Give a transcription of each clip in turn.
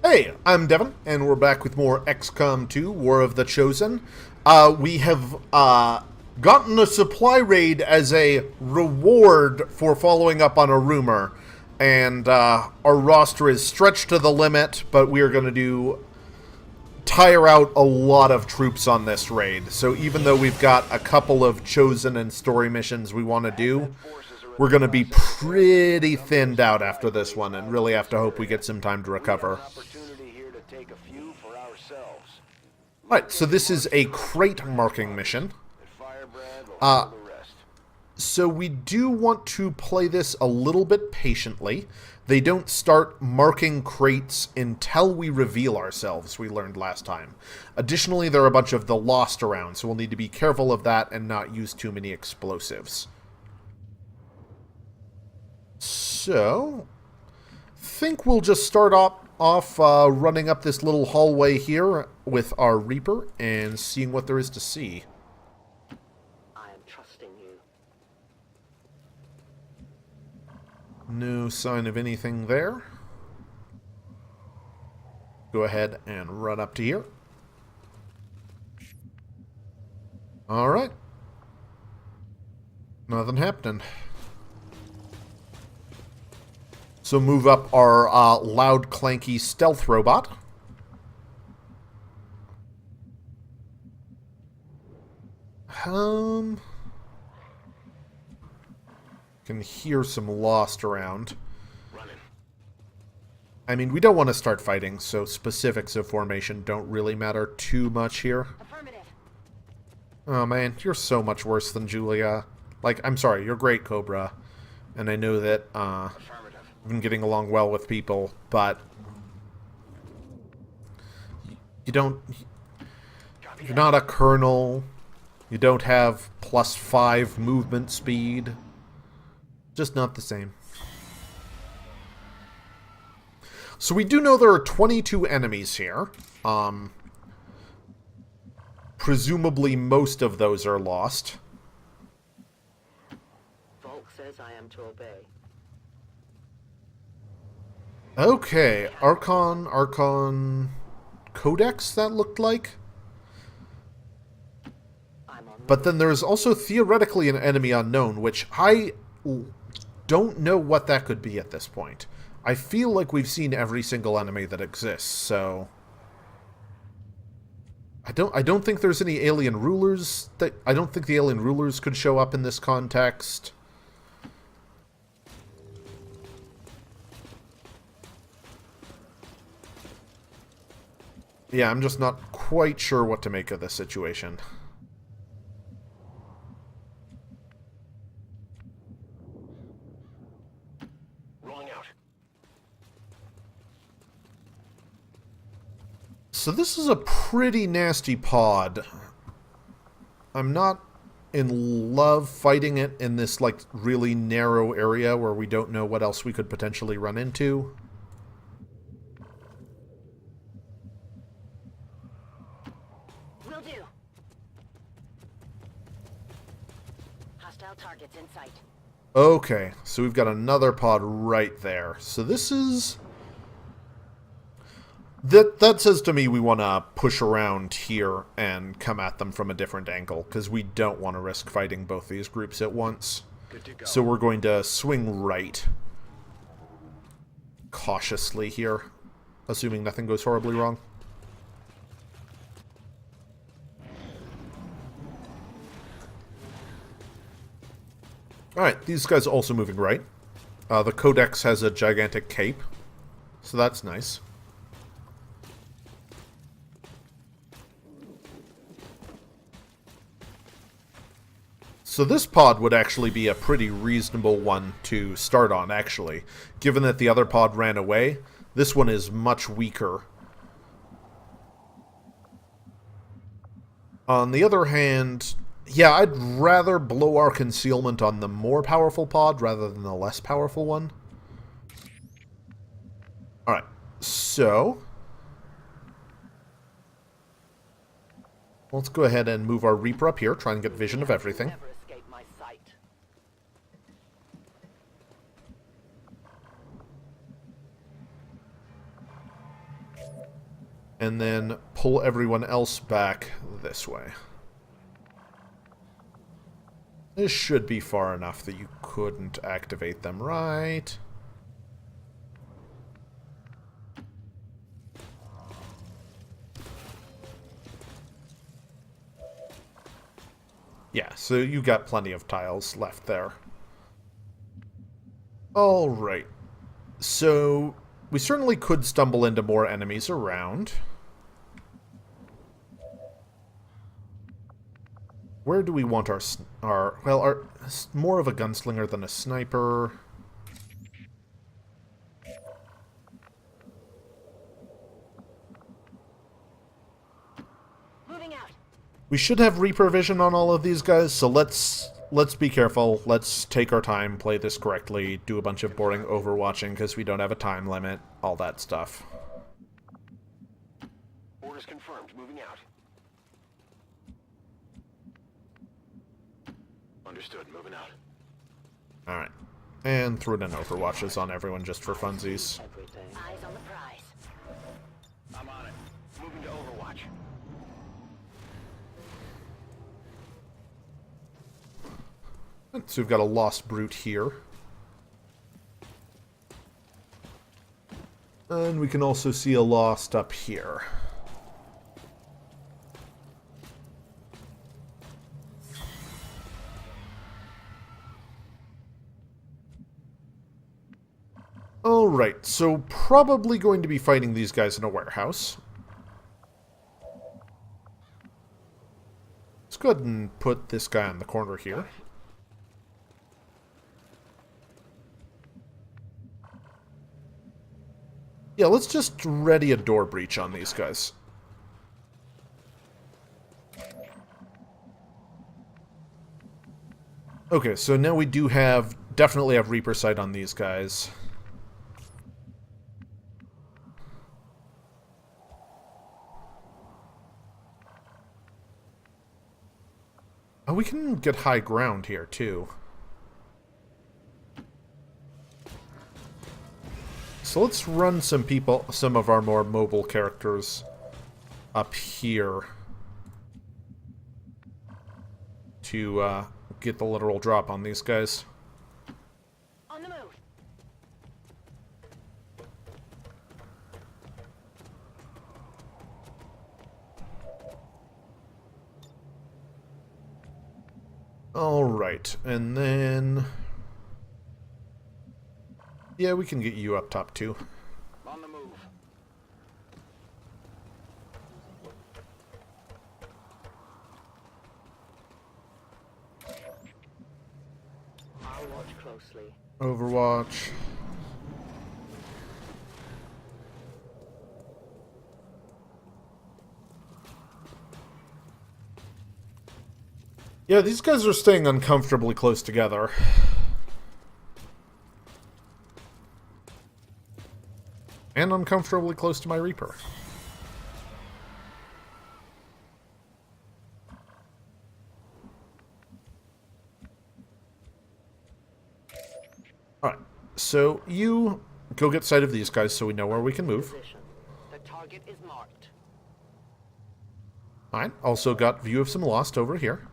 Hey, I'm Devon, and we're back with more XCOM 2, War of the Chosen. We have gotten a supply raid as a reward for following up on a rumor. And our roster is stretched to the limit, but we are going to tire out a lot of troops on this raid. So even though we've got a couple of chosen and story missions we want to do, we're going to be pretty thinned out after this one and really have to hope we get some time to recover. Alright, so this is a crate marking mission. So we do want to play this a little bit patiently. They don't start marking crates until we reveal ourselves, we learned last time. Additionally, there are a bunch of the lost around, so we'll need to be careful of that and not use too many explosives. So, think we'll just start off running up this little hallway here with our Reaper and seeing what there is to see. I am trusting you. No sign of anything there. Go ahead and run up to here. Alright. Nothing happening. So move up our loud, clanky stealth robot. Can hear some lost around. I mean, we don't want to start fighting, so specifics of formation don't really matter too much here. Oh man, you're so much worse than Julia. Like, I'm sorry, you're great, Cobra. And I know that, I've been getting along well with people, but you're not a colonel, you don't have +5 movement speed, just not the same. So we do know there are 22 enemies here, presumably most of those are lost. WoC says I am to obey. Okay, Archon Codex, that looked like. But then there's also theoretically an enemy unknown, which I don't know what that could be at this point. I feel like we've seen every single enemy that exists, so I don't think there's any alien rulers I don't think the alien rulers could show up in this context. Yeah, I'm just not quite sure what to make of this situation. Rolling out. So this is a pretty nasty pod. I'm not in love fighting it in this, like, really narrow area where we don't know what else we could potentially run into. Will do. Hostile targets in sight. Okay, so we've got another pod right there. So this is... That says to me we want to push around here and come at them from a different angle, because we don't want to risk fighting both these groups at once. So we're going to swing right. Cautiously here, assuming nothing goes horribly wrong. Alright, these guys are also moving right. The Codex has a gigantic cape, so that's nice. So this pod would actually be a pretty reasonable one to start on, actually. Given that the other pod ran away, this one is much weaker. On the other hand, yeah, I'd rather blow our concealment on the more powerful pod rather than the less powerful one. Alright, so let's go ahead and move our Reaper up here, try and get vision of everything. Never escape my sight. And then pull everyone else back this way. This should be far enough that you couldn't activate them, right? Yeah, so you got plenty of tiles left there. Alright. So, we certainly could stumble into more enemies around. Where do we want our more of a gunslinger than a sniper. Moving out. We should have Reaper vision on all of these guys, so let's be careful. Let's take our time, play this correctly, do a bunch of boring overwatching because we don't have a time limit, all that stuff. Orders confirmed. Moving out. Understood. Moving out. Alright. And throw in overwatches on everyone just for funsies. Eyes on the prize. I'm on it. Moving to Overwatch. So we've got a lost brute here. And we can also see a lost up here. Alright, so probably going to be fighting these guys in a warehouse. Let's go ahead and put this guy on the corner here. Yeah, let's just ready a door breach on these guys. Okay, so now we do definitely have Reaper sight on these guys. Oh, we can get high ground here, too. So let's run some of our more mobile characters up here to get the literal drop on these guys. On the move. Alright, and then... yeah, we can get you up top, too. On the move. I'll watch closely. Overwatch. Yeah, these guys are staying uncomfortably close together. And uncomfortably close to my Reaper. Alright, so you go get sight of these guys so we know where we can move. The target is marked. Alright, also got view of some Lost over here.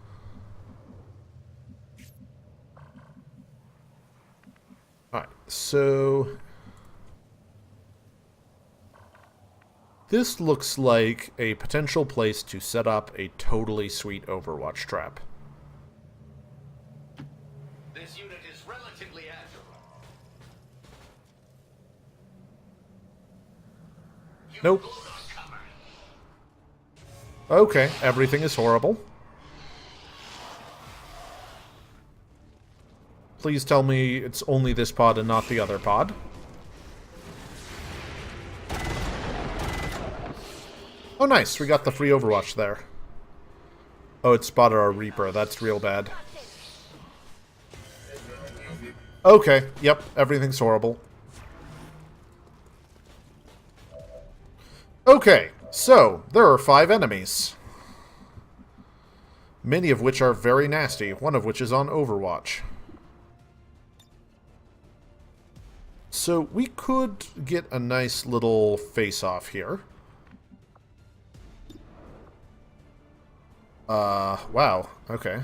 Alright, so... this looks like a potential place to set up a totally sweet Overwatch trap. This unit is relatively agile. Nope. Okay, everything is horrible. Please tell me it's only this pod and not the other pod. Oh, nice. We got the free Overwatch there. Oh, it spotted our Reaper. That's real bad. Okay. Yep. Everything's horrible. Okay. So, there are 5 enemies. Many of which are very nasty. One of which is on Overwatch. so we could get a nice little face-off here. Wow, okay.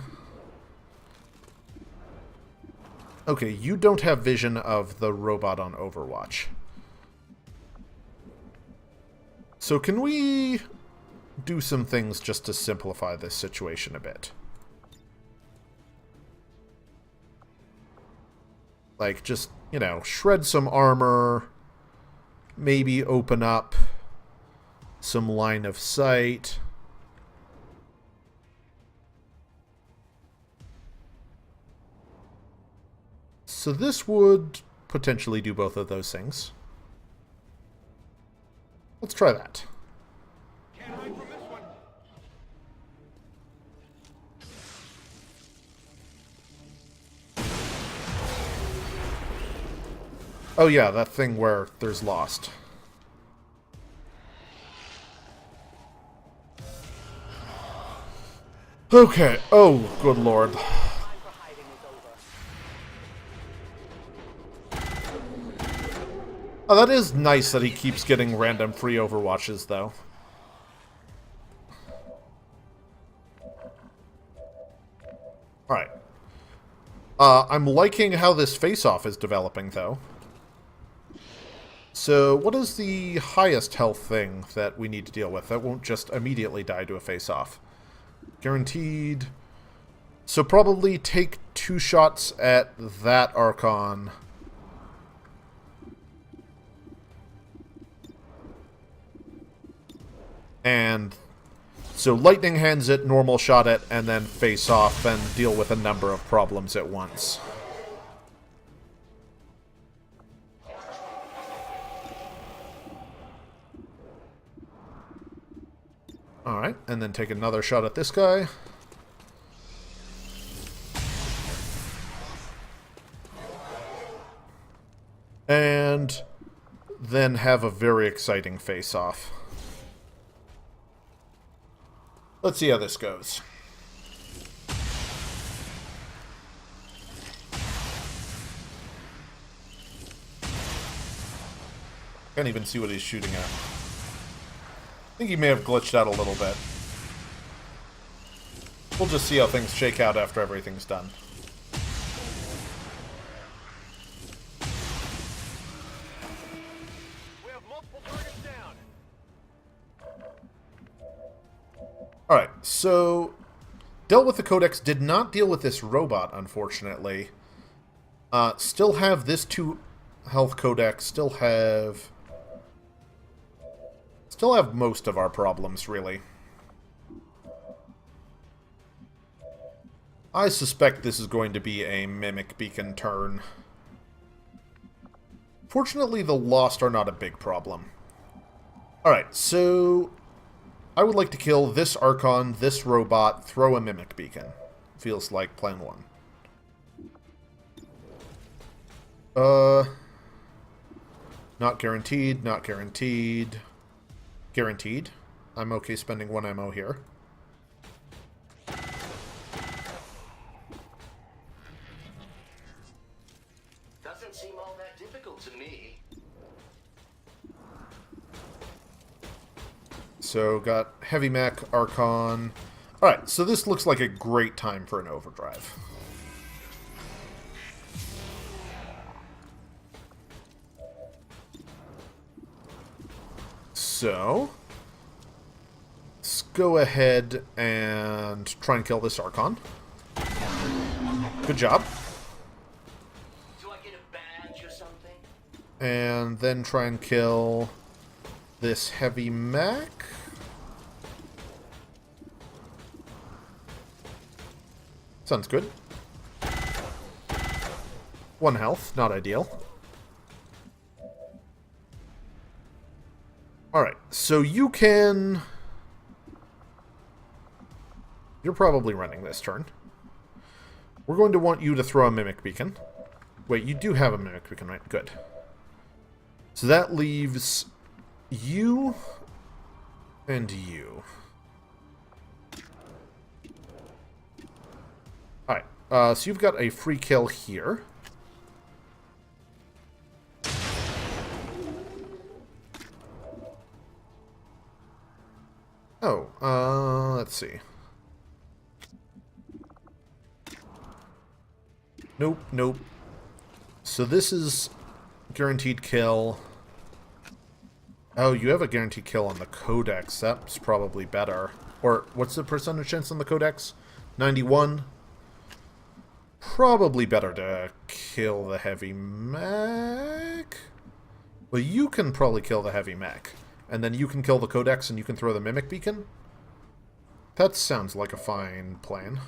Okay, you don't have vision of the robot on Overwatch. So can we do some things just to simplify this situation a bit? Like, just, you know, shred some armor, maybe open up some line of sight. So this would potentially do both of those things. Let's try that. Can't hide from this one. Oh yeah, that thing where there's Lost. Okay, oh, good lord. Time for hiding is over. Oh, that is nice that he keeps getting random free Overwatches, though. Alright. I'm liking how this face-off is developing, though. So, what is the highest health thing that we need to deal with that won't just immediately die to a face-off? Guaranteed. So probably take 2 shots at that Archon. And so lightning hands it, normal shot it, and then face off and deal with a number of problems at once. Alright, and then take another shot at this guy. And then have a very exciting face-off. Let's see how this goes. Can't even see what he's shooting at. I think he may have glitched out a little bit. We'll just see how things shake out after everything's done. We have multiple targets down. Alright, so dealt with the Codex, did not deal with this robot, unfortunately. Still have this 2 health Codex, still have most of our problems, really. I suspect this is going to be a Mimic Beacon turn. Fortunately, the Lost are not a big problem. Alright, so I would like to kill this Archon, this robot, throw a Mimic Beacon. Feels like plan 1. Not guaranteed, not guaranteed. Guaranteed. I'm okay spending 1 ammo here. Doesn't seem all that difficult to me. So, got Heavy Mech, Archon. Alright, so this looks like a great time for an overdrive. So, let's go ahead and try and kill this Archon. Good job. Do I get a badge or something? And then try and kill this Heavy Mech. Sounds good. 1 health, not ideal. Alright, so you can... You're probably running this turn. We're going to want you to throw a Mimic Beacon. Wait, you do have a Mimic Beacon, right? Good. So that leaves you and you. Alright, so you've got a free kill here. Oh, let's see. Nope, nope. So this is guaranteed kill. Oh, you have a guaranteed kill on the Codex. That's probably better. Or, what's the percentage chance on the Codex? 91? Probably better to kill the heavy mech. Well, you can probably kill the heavy mech. And then you can kill the Codex and you can throw the Mimic Beacon. That sounds like a fine plan.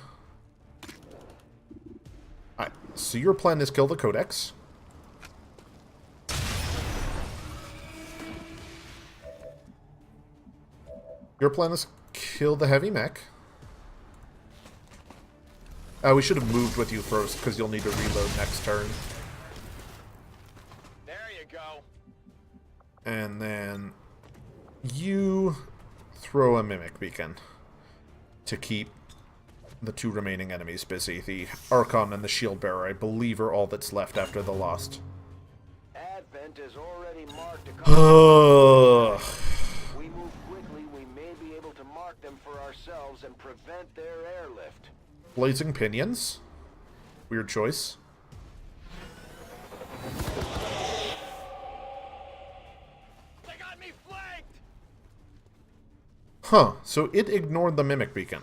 Alright, so your plan is kill the Codex. Your plan is kill the heavy mech. We should have moved with you first, because you'll need to reload next turn. There you go. And then you throw a Mimic Beacon to keep the two remaining enemies busy. The Archon and the Shield Bearer, I believe, are all that's left after the Lost. Advent is already marked a couple. We move quickly, we may be able to mark them for ourselves and prevent their airlift. Blazing Pinions. Weird choice. They got me flanked! Huh, so it ignored the Mimic Beacon.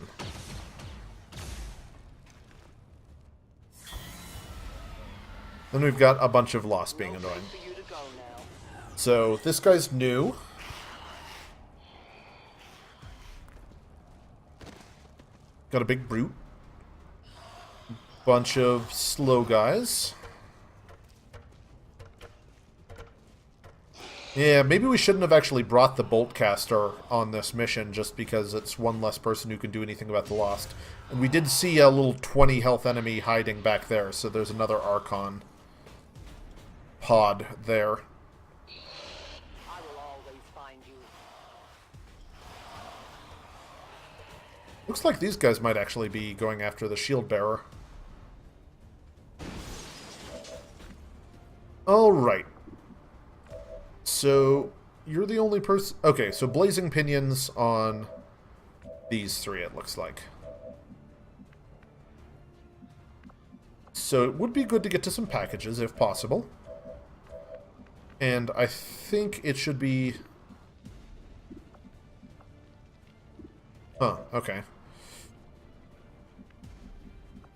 Then we've got a bunch of Lost being annoying. For you to go now. So, this guy's new. Got a big brute. Bunch of slow guys. Yeah, maybe we shouldn't have actually brought the Boltcaster on this mission, just because it's one less person who can do anything about the Lost. And we did see a little 20 health enemy hiding back there, so there's another Archon pod there. I will always find you. Looks like these guys might actually be going after the Shield Bearer. Alright. So, you're the only person... Okay, so Blazing Pinions on these three, it looks like. So it would be good to get to some packages, if possible. And I think it should be... Huh, okay.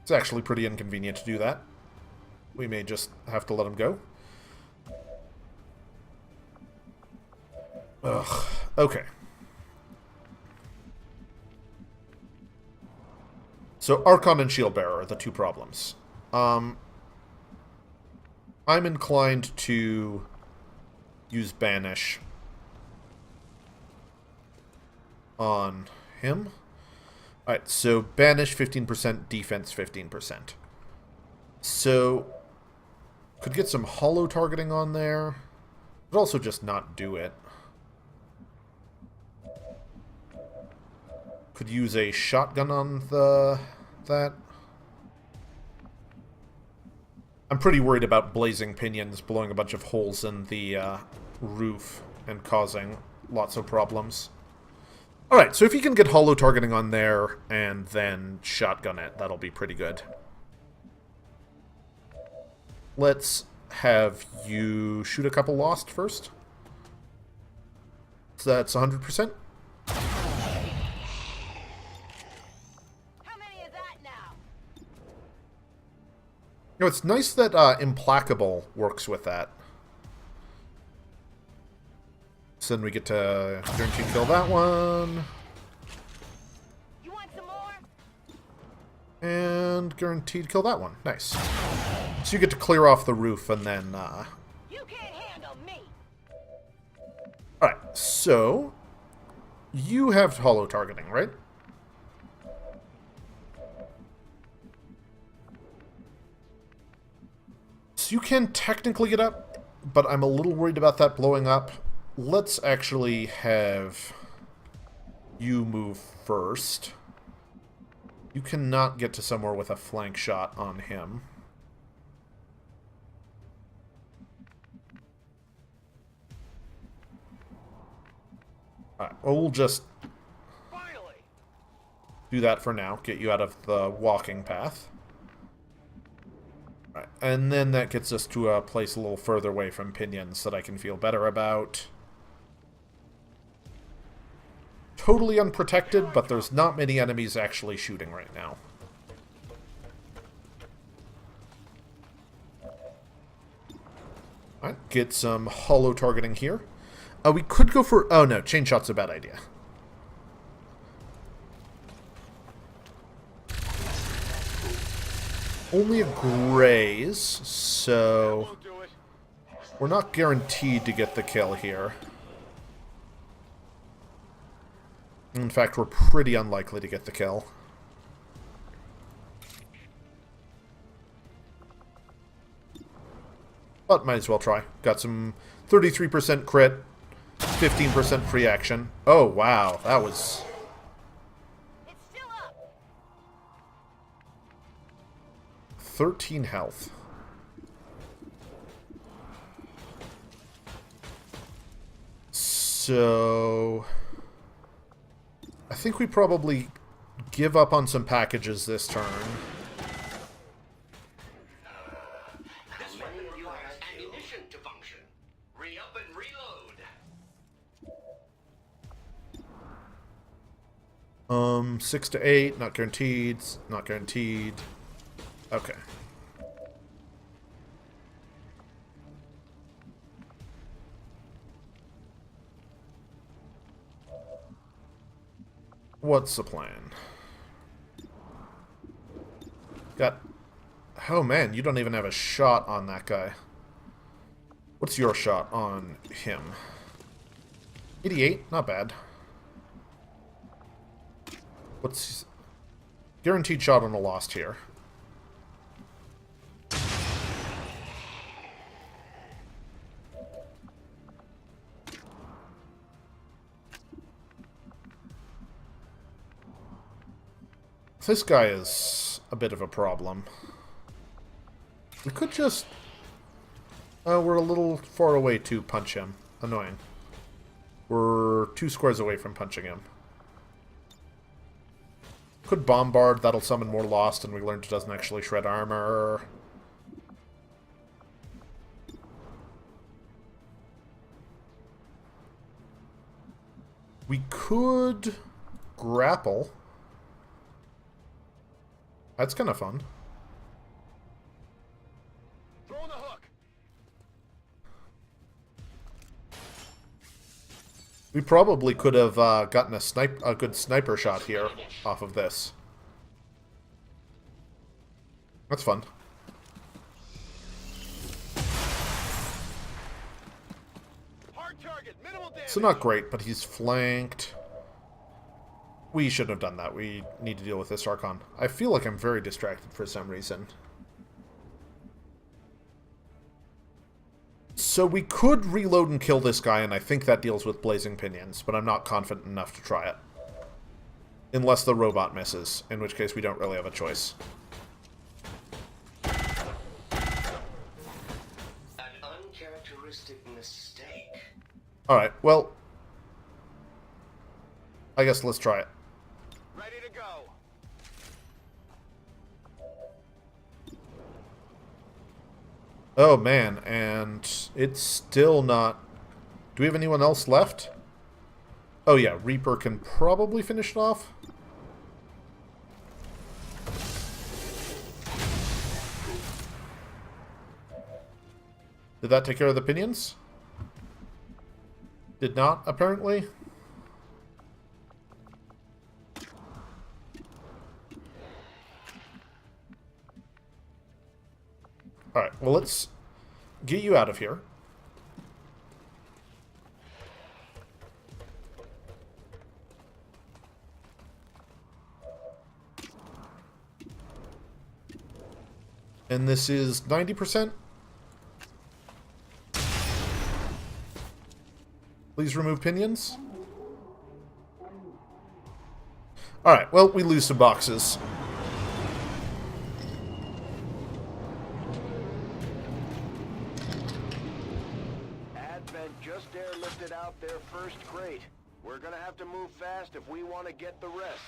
It's actually pretty inconvenient to do that. We may just have to let him go. Ugh, okay. So, Archon and Shield Bearer are the two problems. I'm inclined to use Banish on him. Alright, so Banish 15%, defense 15%. So, could get some hollow targeting on there, but also just not do it. Could use a shotgun on that. I'm pretty worried about Blazing Pinions blowing a bunch of holes in the roof and causing lots of problems. Alright, so if you can get hollow targeting on there and then shotgun it, that'll be pretty good. Let's have you shoot a couple Lost first. So that's 100%. You know, it's nice that Implacable works with that. So then we get to guarantee kill that one. You want some more? And guaranteed kill that one. Nice. So you get to clear off the roof and then... You can't handle me. Alright, so... You have hollow targeting, right? You can technically get up, but I'm a little worried about that blowing up. Let's actually have you move first. You cannot get to somewhere with a flank shot on him. Alright, well, we'll just... Do that for now. Get you out of the walking path. Right. And then that gets us to a place a little further away from pinions that I can feel better about. Totally unprotected, but there's not many enemies actually shooting right now. Alright, get some hollow targeting here. We could go for... Oh no, chain shot's a bad idea. Only a graze, so we're not guaranteed to get the kill here. In fact, we're pretty unlikely to get the kill. But might as well try. Got some 33% crit, 15% free action. Oh, wow, that was... It's still up. 13 health. So... I think we probably give up on some packages this turn. This weapon requires ammunition to function. Re-up and reload. 6 to 8, not guaranteed, not guaranteed. Okay. What's the plan? Got... Oh man, you don't even have a shot on that guy. What's your shot on him? 88, not bad. What's... Guaranteed shot on a lost here. This guy is a bit of a problem. We could just... we're a little far away to punch him. Annoying. We're 2 squares away from punching him. Could bombard, that'll summon more lost, and we learned it doesn't actually shred armor. We could grapple. That's kind of fun. Throwing the hook. We probably could have gotten a good sniper shot here off of this. That's fun. Hard target. Minimal damage. So not great, but he's flanked. We shouldn't have done that. We need to deal with this Archon. I feel like I'm very distracted for some reason. So we could reload and kill this guy, and I think that deals with Blazing Pinions, but I'm not confident enough to try it. Unless the robot misses, in which case we don't really have a choice. An uncharacteristic mistake. Alright, well... I guess let's try it. Ready to go. Oh man, and it's still not... Do we have anyone else left? Oh yeah, Reaper can probably finish it off. Did that take care of the pinions? Did not, apparently. Alright, well let's get you out of here. And this is 90%. Please remove pinions. Alright, well, we lose some boxes. Advent just airlifted out their first crate. We're gonna have to move fast if we want to get the rest.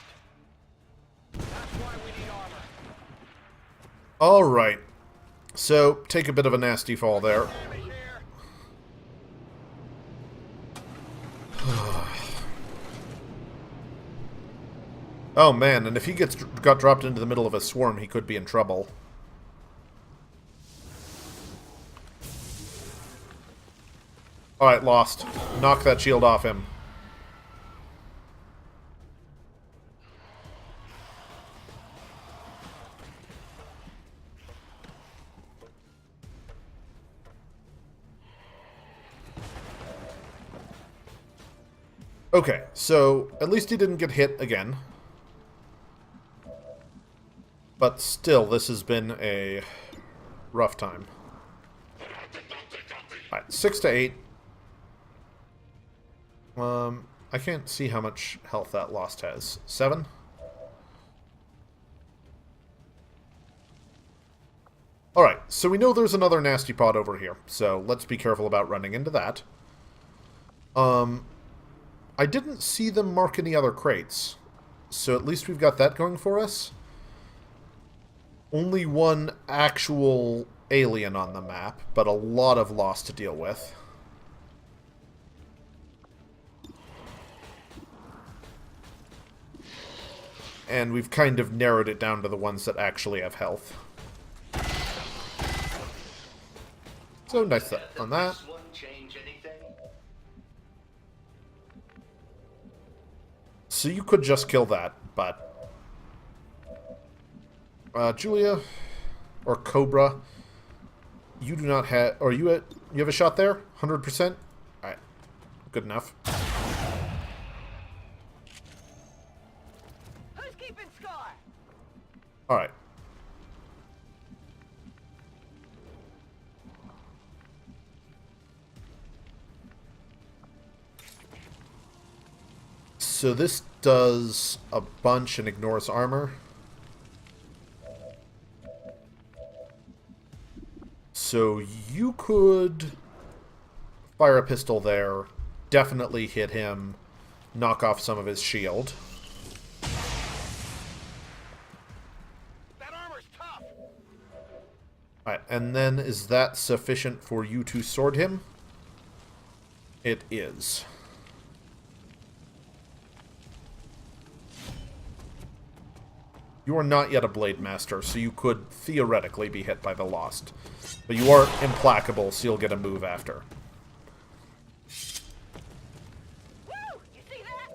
That's why we need armor. Alright. So, take a bit of a nasty fall there. Damage here. Oh man, and if he got dropped into the middle of a swarm, he could be in trouble. Alright, lost. Knock that shield off him. Okay, so at least he didn't get hit again. But still, this has been a rough time. Alright, 6 to 8. I can't see how much health that lost has. 7? Alright, so we know there's another nasty pod over here, so let's be careful about running into that. I didn't see them mark any other crates, so at least we've got that going for us. Only one actual alien on the map, but a lot of loss to deal with. And we've kind of narrowed it down to the ones that actually have health. So nice on that. So you could just kill that, but... Julia, or Cobra, you do not have... Or you have a shot there? 100%? Alright. Good enough. Who's keeping score? Alright. So this does a bunch and ignores armor. So you could fire a pistol there, definitely hit him, knock off some of his shield. That armor's tough. Alright, and then is that sufficient for you to sword him? It is. You are not yet a Blade Master, so you could theoretically be hit by the Lost. But you are implacable, so you'll get a move after. Woo! You see that?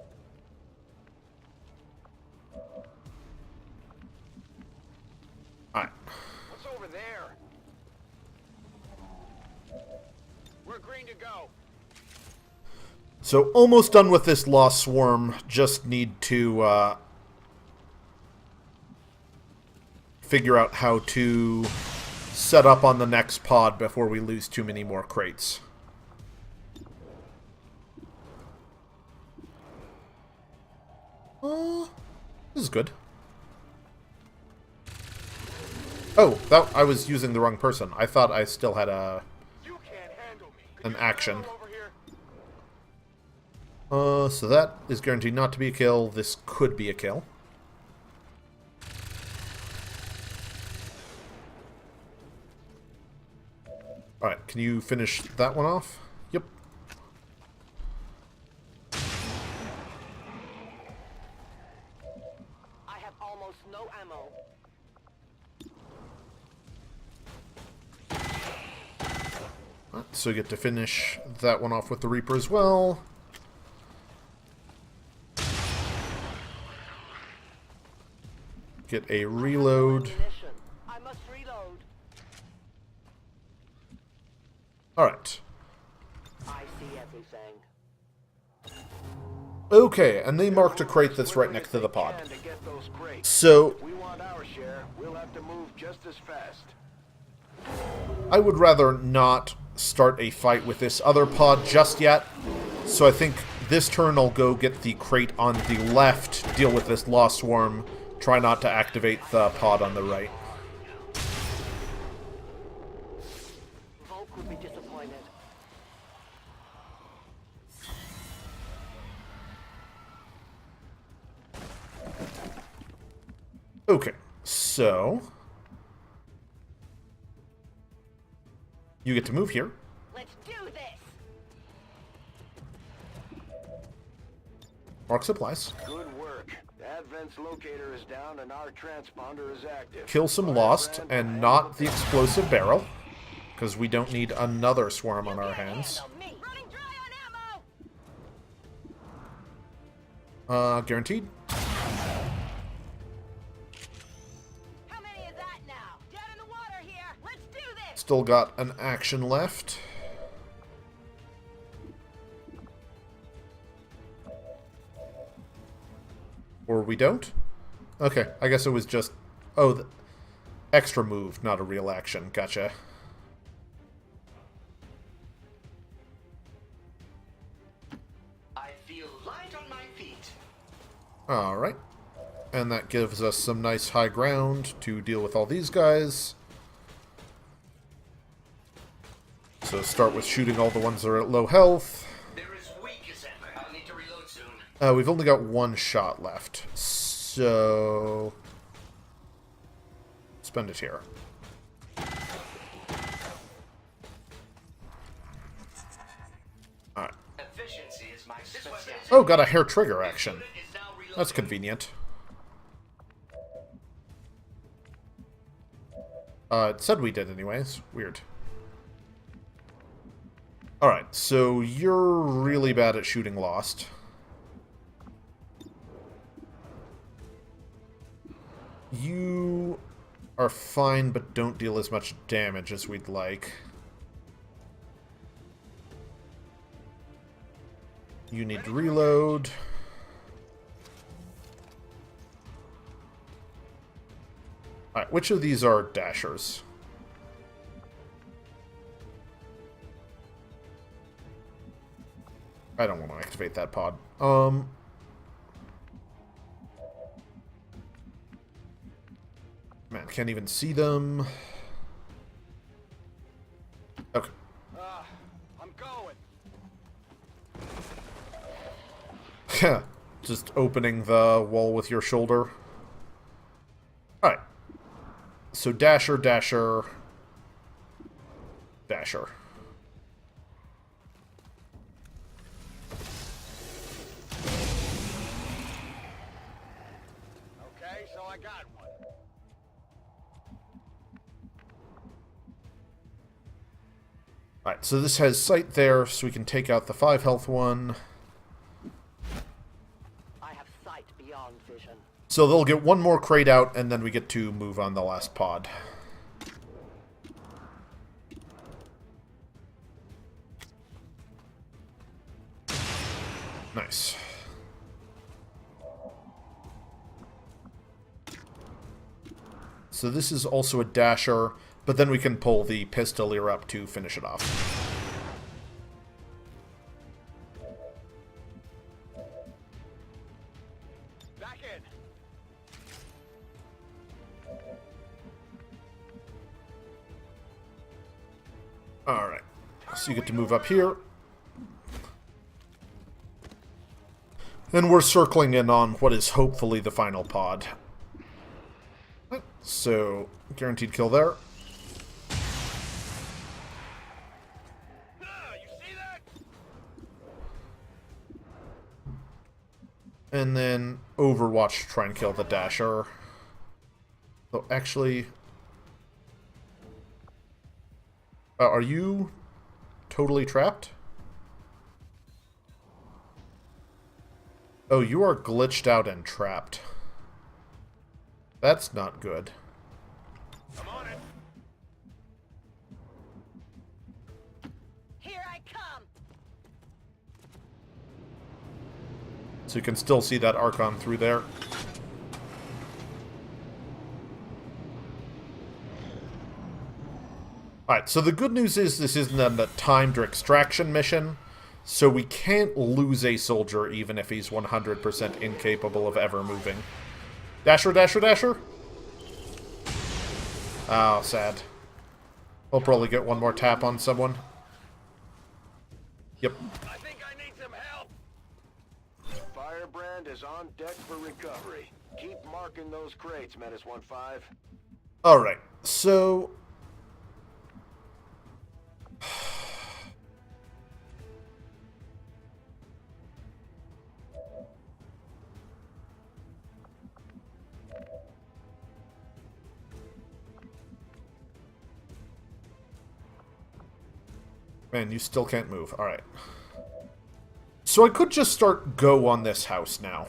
Alright. What's over there? We're green to go. So, almost done with this Lost Swarm. Just need to, figure out how to set up on the next pod before we lose too many more crates. This is good. Oh, that I was using the wrong person. I thought I still had You can't handle me. an action. Over here. So that is guaranteed not to be a kill. This could be a kill. Alright, can you finish that one off? Yep. I have almost no ammo. Alright, so you get to finish that one off with the Reaper as well. Get a reload. Ammunition. I must reload. Alright. I see everything. Okay, and they marked a crate that's right next to the pod. Can to get those crates. So, If we want our share, we'll have to move just as fast. I would rather not start a fight with this other pod just yet. So I think this turn I'll go get the crate on the left, deal with this Lost Swarm, try not to activate the pod on the right. WoC would be disappointed. Okay, so you get to move here. Let's do this. Mark supplies. Good work. Advent's locator is down and our transponder is active. Kill some Lost and not the explosive barrel, because we don't need another swarm on our hands. Me. Running dry on ammo. Guaranteed. How many is that now? Dead in the water here. Let's do this. Still got an action left. Or we don't? Okay, I guess it was just... Oh, the extra move, not a real action. Gotcha. I feel light on my feet. Alright. And that gives us some nice high ground to deal with all these guys. So start with shooting all the ones that are at low health. There is weak as ever. I'll need to reload soon. We've only got one shot left. So... spend it here. Alright. Efficiency is my specialty. Oh, got a hair trigger action. That's convenient. It said we did anyways. Weird. Alright, so you're really bad at shooting Lost. You are fine, but don't deal as much damage as we'd like. You need to reload. Alright, which of these are dashers? I don't want to activate that pod. Man, can't even see them. Okay. I'm going. Just opening the wall with your shoulder. Alright. So Dasher, Dasher, Dasher. Okay, so I got one. Alright, so this has sight there, so we can take out the 5 health one. I have sight beyond vision. So they'll get one more crate out, and then we get to move on the last pod. Nice. So this is also a dasher, but then we can pull the pistolier up to finish it off. Back in. Alright, so you get to move up here. And we're circling in on what is hopefully the final pod. Right, so, guaranteed kill there. You see that? And then Overwatch to try and kill the Dasher. So actually... are you totally trapped? Oh, you are glitched out and trapped. That's not good. I'm on it. Here I come. So you can still see that Archon through there. Alright, so the good news is this isn't a timed extraction mission, so we can't lose a soldier even if he's 100% incapable of ever moving. Dasher, Dasher, Dasher! Oh, sad. We'll probably get one more tap on someone. Yep. I think I need some help. Fire firebrand is on deck for recovery. Keep marking those crates, Menace 1-5. Alright, so... Man, you still can't move. Alright. So I could just start go on this house now.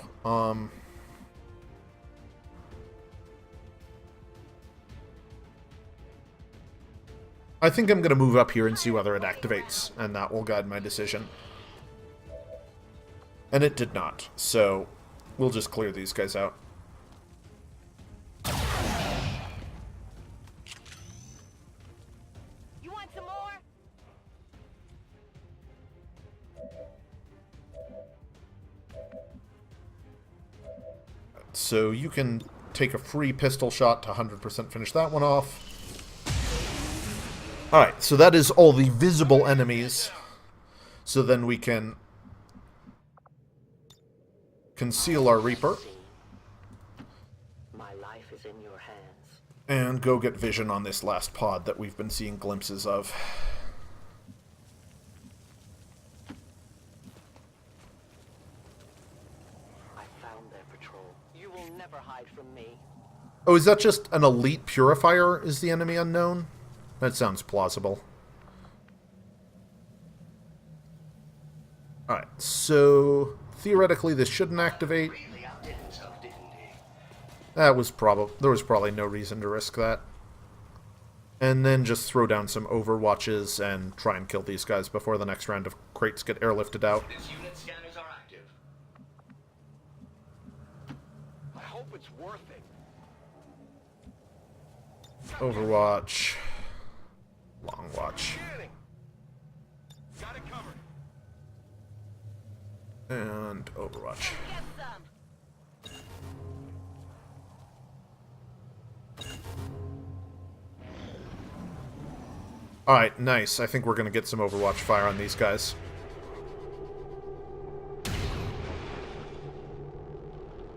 I think I'm going to move up here and see whether it activates, and that will guide my decision. And it did not, so we'll just clear these guys out. You want some more? So you can take a free pistol shot to 100% finish that one off. Alright, so that is all the visible enemies. So then we can conceal our Reaper. My life is in your hands. And go get vision on this last pod that we've been seeing glimpses of. I found their patrol. You will never hide from me. Oh, is that just an elite purifier is the enemy unknown? That sounds plausible. Alright, so theoretically this shouldn't activate. Really outdid himself, didn't he? There was probably no reason to risk that. And then just throw down some overwatches and try and kill these guys before the next round of crates get airlifted out. This unit scanners are active. I hope it's worth it. Overwatch. Long watch. Scanning. Got it covered. And overwatch. Get some. Alright, nice. I think we're going to get some overwatch fire on these guys.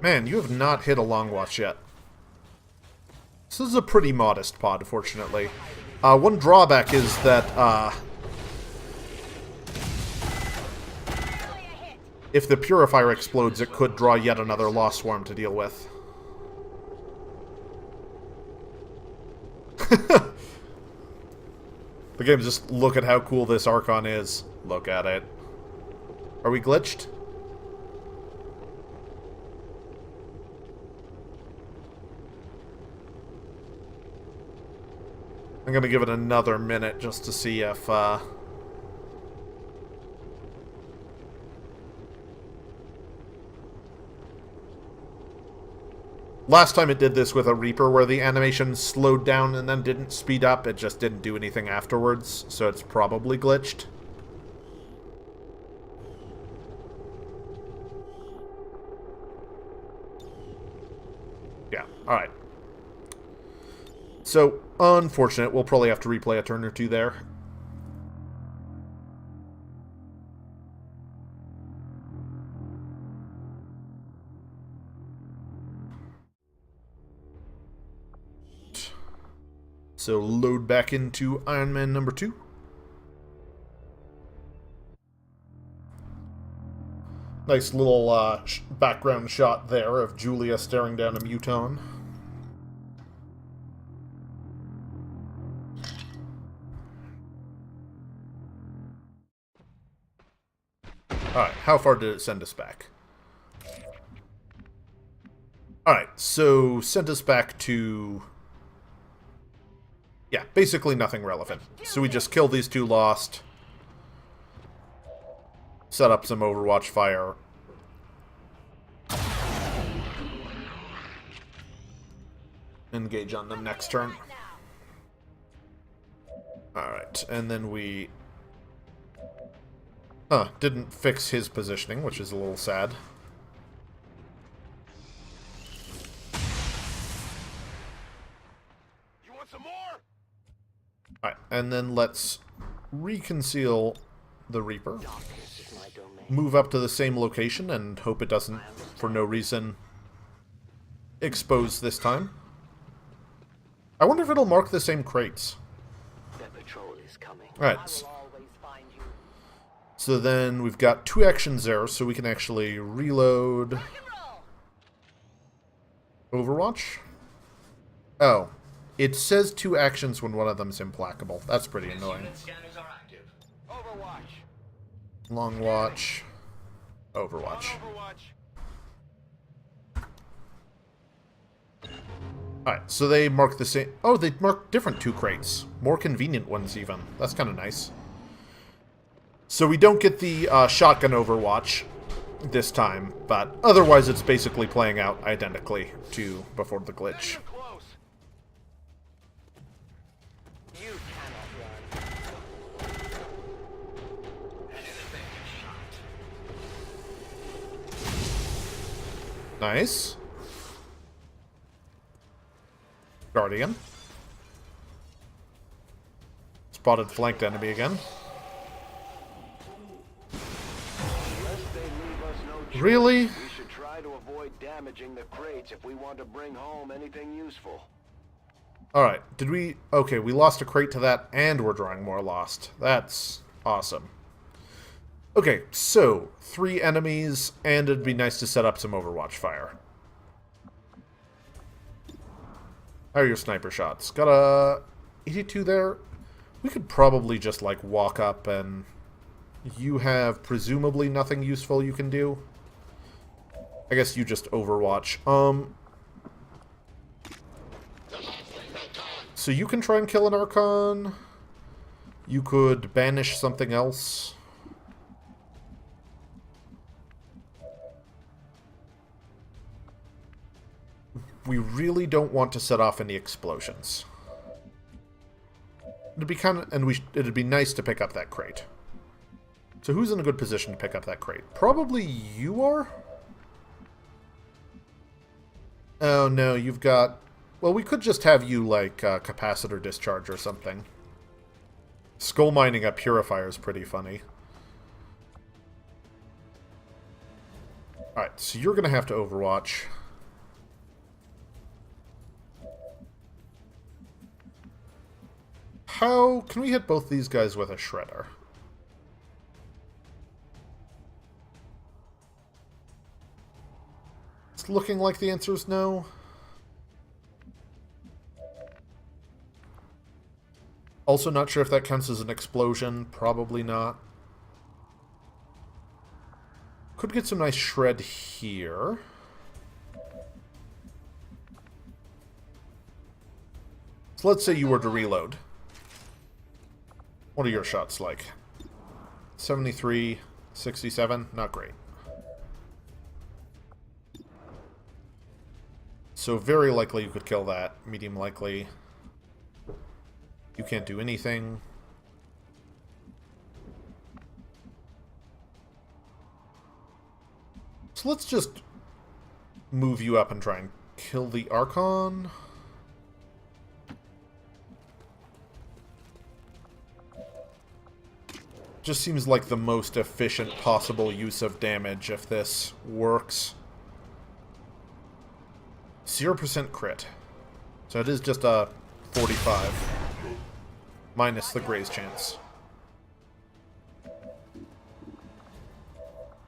Man, you have not hit a long watch yet. This is a pretty modest pod, fortunately. One drawback is that, if the purifier explodes, it could draw yet another Lost Swarm to deal with. The game, just look at how cool this Archon is. Look at it. Are we glitched? I'm gonna give it another minute just to see if, Last time it did this with a Reaper where the animation slowed down and then didn't speed up, it just didn't do anything afterwards, so it's probably glitched. Yeah, alright. So, unfortunate, we'll probably have to replay a turn or two there. So load back into Iron Man number 2. Nice little background shot there of Julia staring down a Muton. Alright, how far did it send us back? Alright, so sent us back to... Yeah, basically nothing relevant. So we just killed these two Lost. Set up some Overwatch fire. Engage on them next turn. Alright, and then we... didn't fix his positioning, which is a little sad. You want some more? Alright, and then let's reconceal the Reaper. Darkness is my domain. move up to the same location and hope it doesn't, for no reason, expose this time. I wonder if it'll mark the same crates. Their patrol is coming. Alright, Always find you. so then we've got 2 actions there, so we can actually reload Overwatch. Oh, it says 2 actions when one of them's implacable. That's pretty annoying. Unit scanners are active. Overwatch. Long watch, Overwatch. Overwatch. Alright, so they mark the same... Oh, they mark different 2 crates. More convenient ones, even. That's kind of nice. So we don't get the shotgun Overwatch this time, but otherwise it's basically playing out identically to before the glitch. You're close. You cannot run. An ineffective shot. Nice. Guardian. Spotted flanked enemy again. Unless they leave us no choice, Really? we should try to avoid damaging the crates if we want to bring home anything useful. Alright, did we... Okay, we lost a crate to that, and we're drawing more lost. That's awesome. Okay, so, 3 enemies, and it'd be nice to set up some Overwatch fire. How are your sniper shots? Got a 82 there. We could probably just, like, walk up and... You have presumably nothing useful you can do. I guess you just Overwatch. So you can try and kill an Archon. You could banish something else. We really don't want to set off any explosions. It'd be kind of, and it'd be nice to pick up that crate. So who's in a good position to pick up that crate? Probably you are? Oh no, you've got... Well, we could just have you, like, capacitor discharge or something. Skull mining a purifier is pretty funny. Alright, so you're gonna have to Overwatch. How can we hit both these guys with a shredder? It's looking like the answer is no. Also not sure if that counts as an explosion. Probably not. Could get some nice shred here. So let's say you were to reload. What are your shots like? 73, 67, not great. So very likely you could kill that. Medium likely. You can't do anything. So let's just move you up and try and kill the Archon. Just seems like the most efficient possible use of damage if this works. 0% crit. So it is just a 45. Minus the graze chance.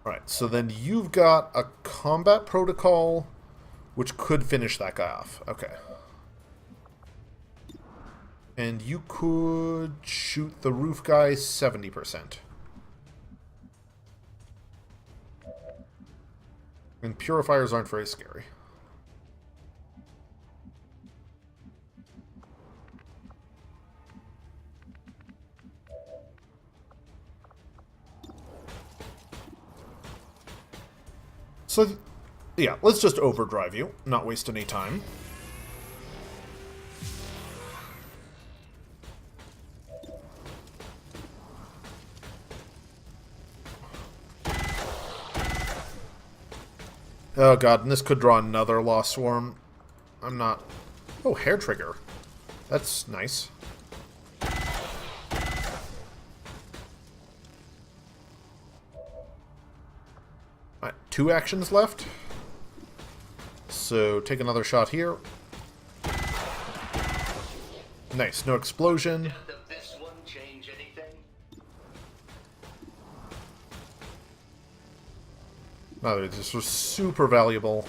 Alright, so then you've got a combat protocol, which could finish that guy off. Okay. And you could shoot the roof guy 70%. And purifiers aren't very scary. So, yeah, let's just overdrive you, not waste any time. Oh god, and this could draw another Lost Swarm. I'm not... Oh, hair trigger. That's nice. 2 actions left. So take another shot here. Nice, no explosion. Does this one change anything? No, this was super valuable.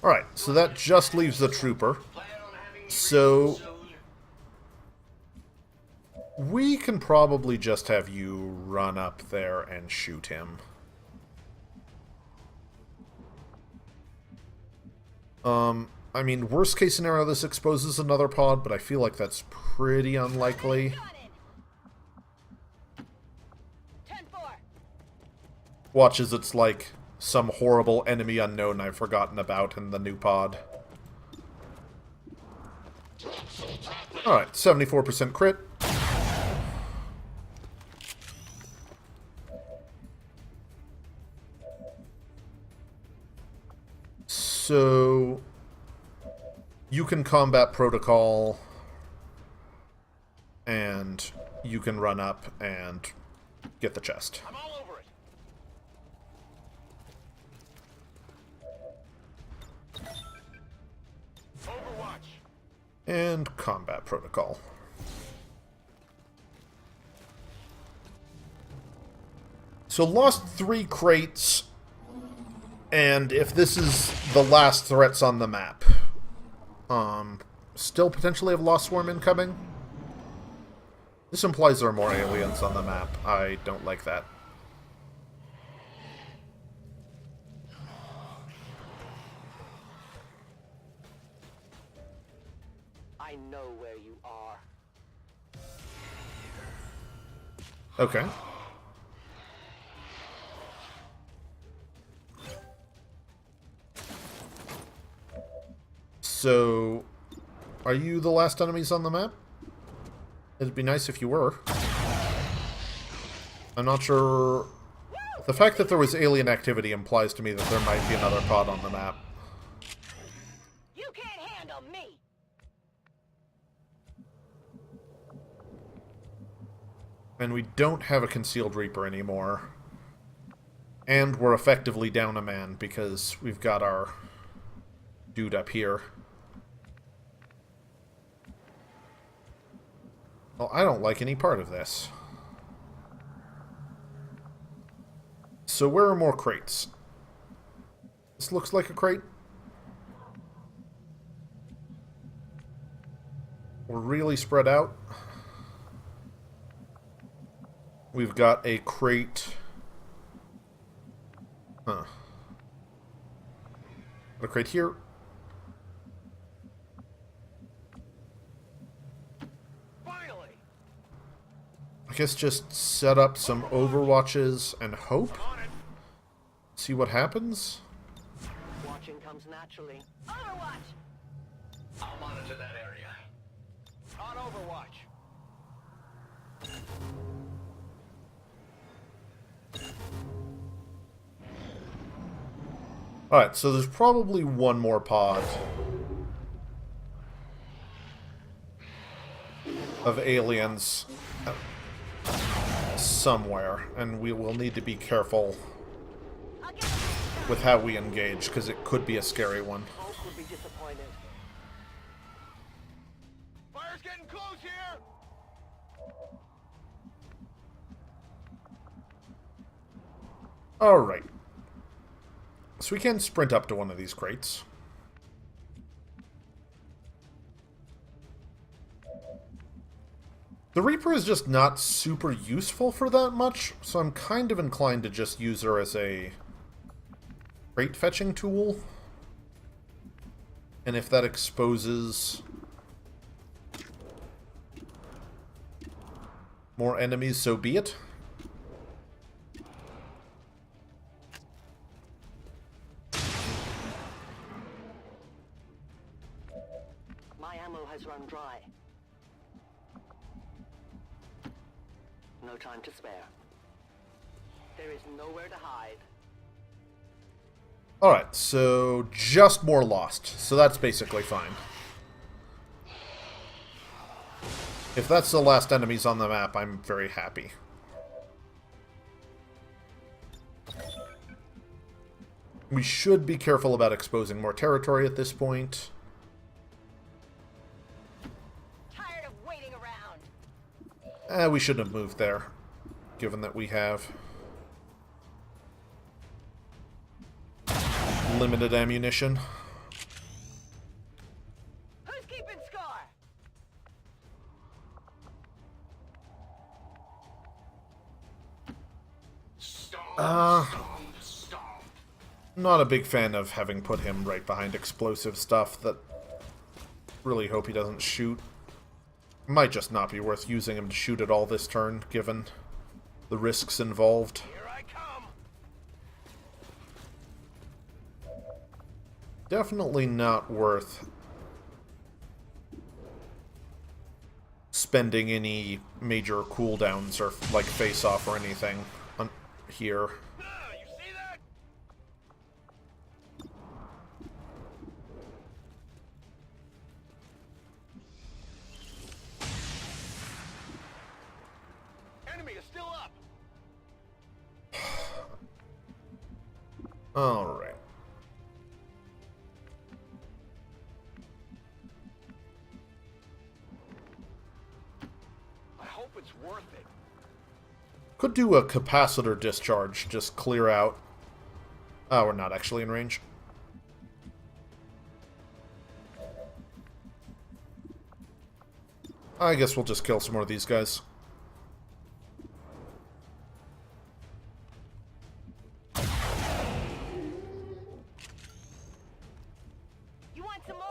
Alright, so that just leaves the trooper. Plan on having me So soon? we can probably just have you run up there and shoot him. I mean, worst case scenario, this exposes another pod, but I feel like that's pretty unlikely. Gunning. 10-4. Watch as it's like some horrible enemy unknown I've forgotten about in the new pod. Alright, 74% crit. So you can combat protocol, and you can run up and get the chest. I'm all over it. Overwatch. And combat protocol. So lost 3 crates, and if this is the last threats on the map, still potentially have Lost Swarm incoming. This implies there are more aliens on the map. I don't like that. I know where you are. Okay. So, are you the last enemies on the map? It'd be nice if you were. I'm not sure. The fact that there was alien activity implies to me that there might be another pod on the map. You can't handle me. And we don't have a Concealed Reaper anymore. And we're effectively down a man because we've got our dude up here. Well, I don't like any part of this. So where are more crates? This looks like a crate. We're really spread out. We've got a crate. Huh. A crate here. Finally. I guess just set up some overwatches and hope. On it. See what happens. Watching comes naturally. Overwatch. I'll monitor that area. On Overwatch. Alright, so there's probably one more pod of aliens somewhere, and we will need to be careful I'll get you. with how we engage, because it could be a scary one. Folk would be disappointed. Fire's getting close here. Alright. So we can sprint up to one of these crates. The Reaper is just not super useful for that much, so I'm kind of inclined to just use her as a crate fetching tool. And if that exposes more enemies, so be it. My ammo has run dry. No time to spare. There is nowhere to hide. Alright, so just more lost. So that's basically fine. If that's the last enemies on the map, I'm very happy. We should be careful about exposing more territory at this point. Tired of waiting around. We shouldn't have moved there, given that we have limited ammunition. Who's keeping score? Not a big fan of having put him right behind explosive stuff that really hope he doesn't shoot. Might just not be worth using him to shoot at all this turn, given the risks involved. Here I come. Definitely not worth spending any major cooldowns or like face-off or anything on here. You see that? Enemy is still up. Alright. I hope it's worth it. Could do a capacitor discharge, just clear out. Oh, we're not actually in range. I guess we'll just kill some more of these guys. You want some more?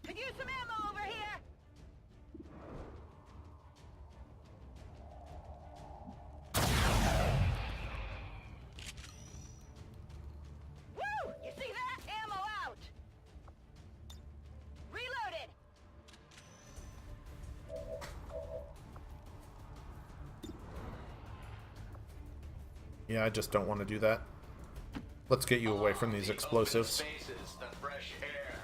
Could use some ammo over here. Woo! You see that? Ammo out. Reloaded. Yeah, I just don't want to do that. Let's get you away from these explosives. Spaces, the fresh air.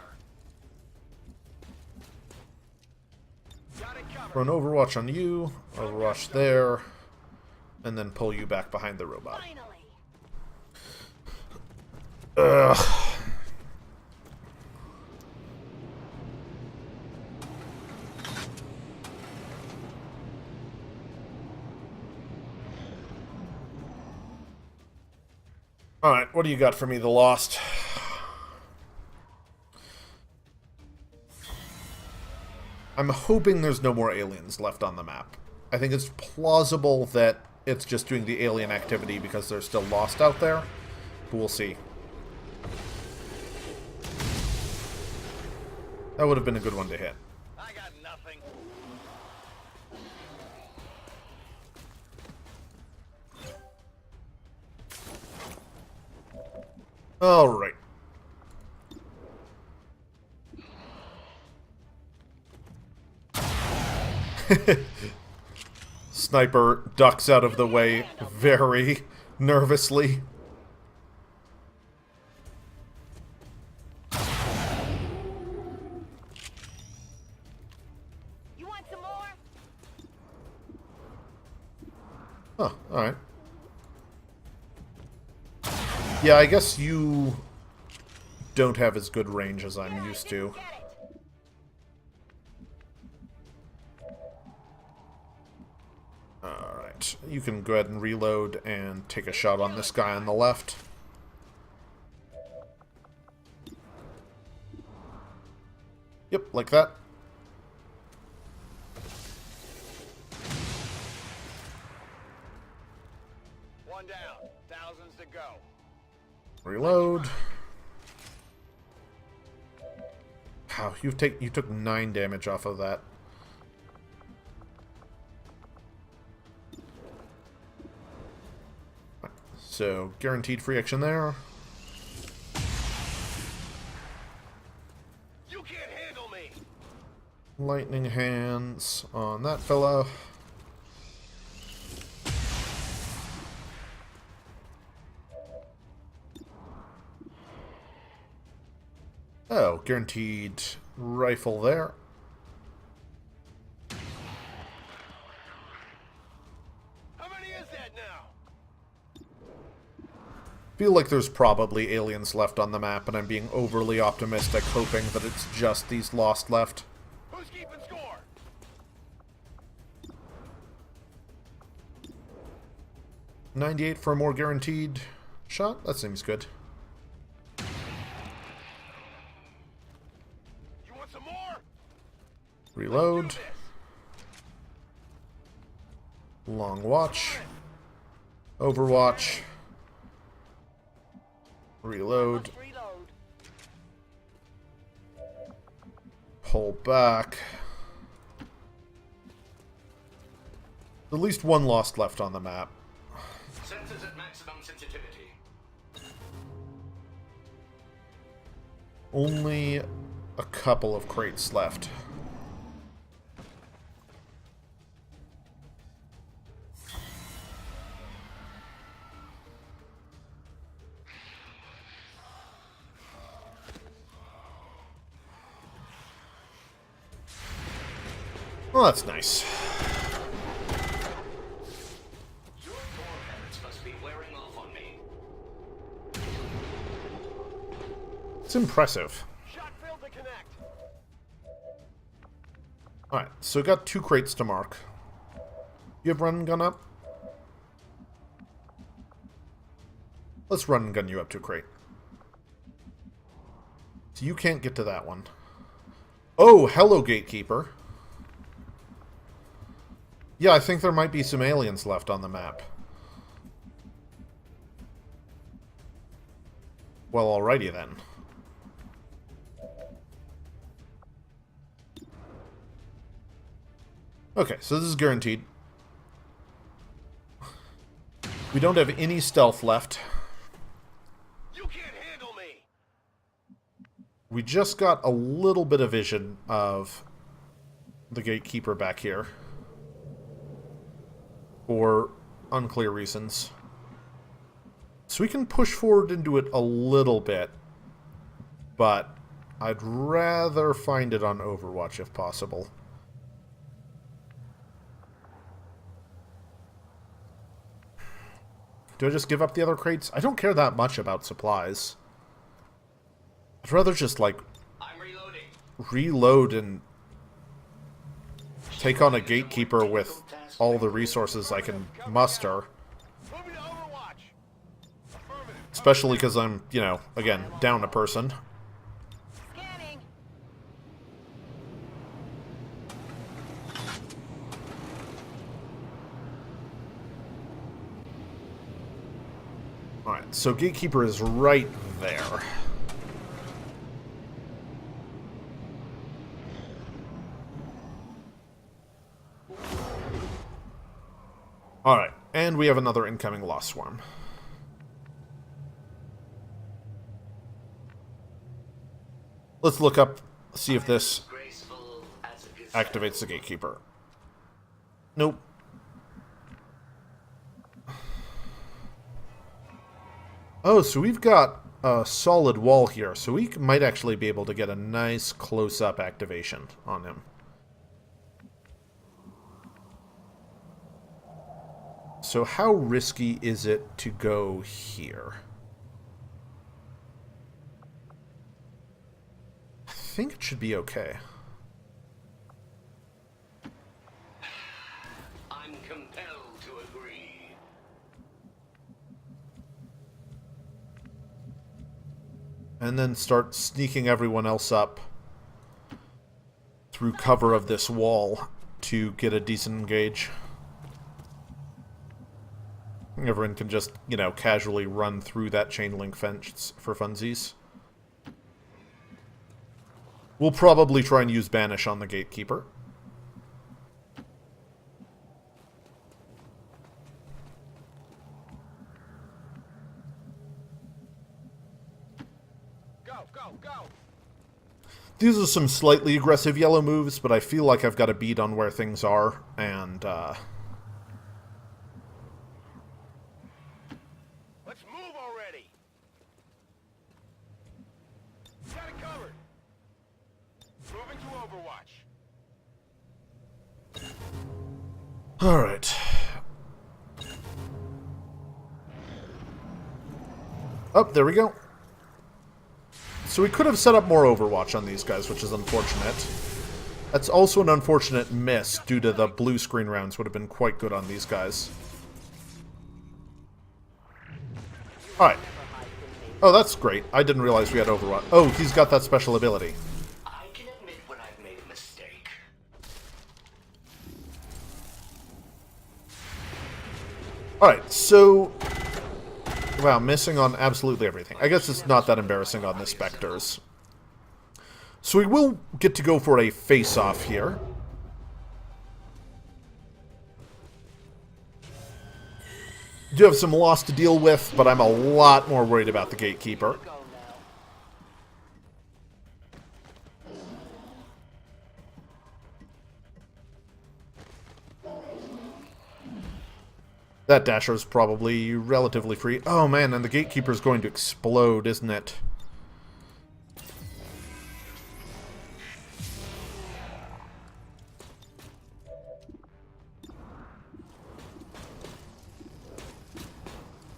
Got it covered. Run Overwatch on you, Overwatch there, and then pull you back behind the robot. Finally. Ugh. Alright, what do you got for me, The Lost? I'm hoping there's no more aliens left on the map. I think it's plausible that it's just doing the alien activity because they're still lost out there, but we'll see. That would have been a good one to hit. I got nothing. Alright. Sniper ducks out of the way very nervously. You want some more? Huh, alright. Yeah, I guess you don't have as good range as I'm used to. Get it. Alright, you can go ahead and reload and take a shot on this guy on the left. Yep, like that. One down. Thousands to go. Reload. Wow, you took 9 damage off of that. So, guaranteed free action there. You can't handle me. Lightning hands on that fella. Oh, guaranteed rifle there. is that now? Feel like there's probably aliens left on the map, and I'm being overly optimistic, hoping that it's just these lost left. Who's keeping score? 98 for a more guaranteed shot? That seems good. You want some more? Reload. Do this. Long watch. Overwatch. Reload. Must reload. Pull back. At least one lost left on the map. Sensors at maximum sensitivity. Only a couple of crates left. Well, that's nice. Your core habits must be wearing off on me. It's impressive. Shot failed to connect. Alright, so we got 2 crates to mark. You have run and gun up? Let's run and gun you up to a crate. So you can't get to that one. Oh, hello, Gatekeeper. Yeah, I think there might be some aliens left on the map. Well, alrighty then. Okay, so this is guaranteed. We don't have any stealth left. You can't handle me. We just got a little bit of vision of the Gatekeeper back here. For unclear reasons. So we can push forward into it a little bit. But I'd rather find it on Overwatch if possible. Do I just give up the other crates? I don't care that much about supplies. I'd rather just, like, I'm reloading. reload and take on a Gatekeeper with all the resources I can muster. Moving to Overwatch. Affirmative. Especially because I'm, you know, again, down a person. Scanning. Alright, so Gatekeeper is right there. Alright, and we have another incoming Lost Swarm. Let's look up, see if this Graceful as a gazelle. activates the Gatekeeper. Nope. Oh, so we've got a solid wall here, so we might actually be able to get a nice close-up activation on him. So how risky is it to go here? I think it should be okay. I'm compelled to agree. And then start sneaking everyone else up through cover of this wall to get a decent engage. Everyone can just, you know, casually run through that chain link fence for funsies. We'll probably try and use Banish on the Gatekeeper. Go, go, go. These are some slightly aggressive yellow moves, but I feel like I've got a beat on where things are, and, Let's move already. Got it covered. Moving to Overwatch. Alright. Oh, there we go. So we could have set up more Overwatch on these guys, which is unfortunate. That's also an unfortunate miss due to the blue screen rounds would have been quite good on these guys. Alright. Oh, that's great. I didn't realize we had Overwatch. Oh, he's got that special ability. I can admit when I've made a mistake. Alright, so... Wow, missing on absolutely everything. I guess it's not that embarrassing on the Spectres. So we will get to go for a face-off here. Do have some loss to deal with, but I'm a lot more worried about the Gatekeeper. That Dasher's probably relatively free. Oh man, and the Gatekeeper's going to explode, isn't it?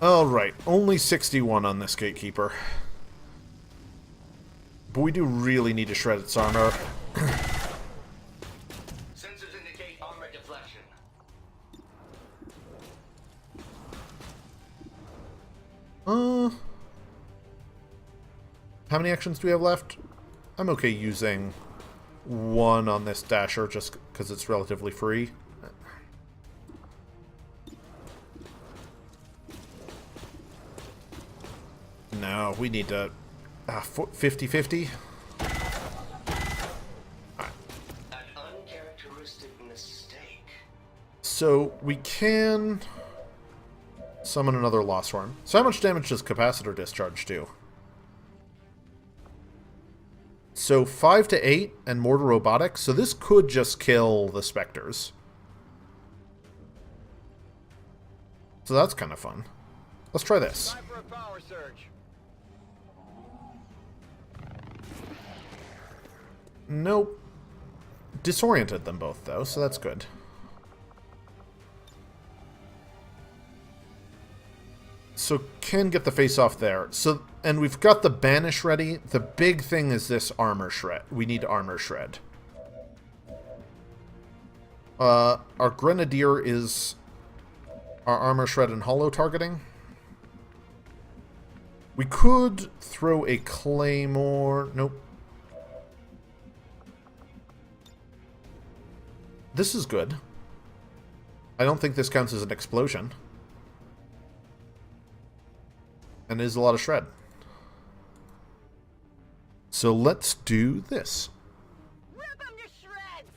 Alright, only 61 on this Gatekeeper. But we do really need to shred its armor. Sensors indicate armor deflection. How many actions do we have left? I'm okay using one on this Dasher just because it's relatively free. No, we need to 50-50. An uncharacteristic mistake. So we can summon another Lost Worm. So how much damage does Capacitor Discharge do? So 5 to 8 and more to Robotics. So this could just kill the Spectres. So that's kind of fun. Let's try this. Time for a power surge. Nope. Disoriented them both, though, so that's good. So can get the face off there. So, and we've got the Banish ready. The big thing is this Armor Shred. We need Armor Shred. Our Grenadier is our Armor Shred and Hollow targeting. We could throw a Claymore. Nope. This is good. I don't think this counts as an explosion. And is a lot of shred. So let's do this. Rip them to shreds!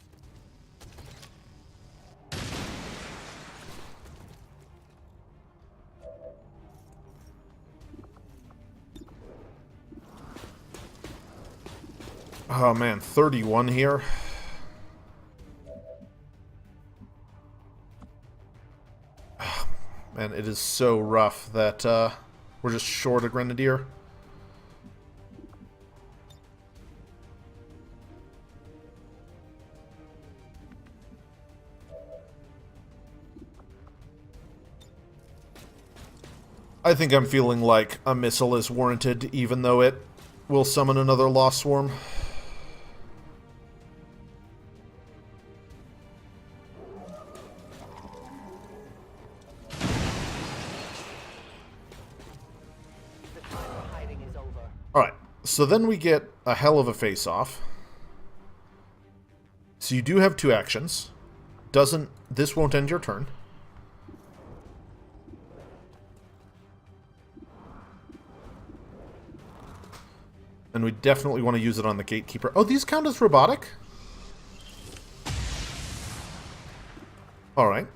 Oh man, 31 here. Man, it is so rough that we're just short a Grenadier. I think I'm feeling like a missile is warranted, even though it will summon another Lost Swarm. Alright, so then we get a hell of a face-off. So you do have 2 actions. This won't end your turn. And we definitely want to use it on the Gatekeeper. Oh, these count as robotic? Alright.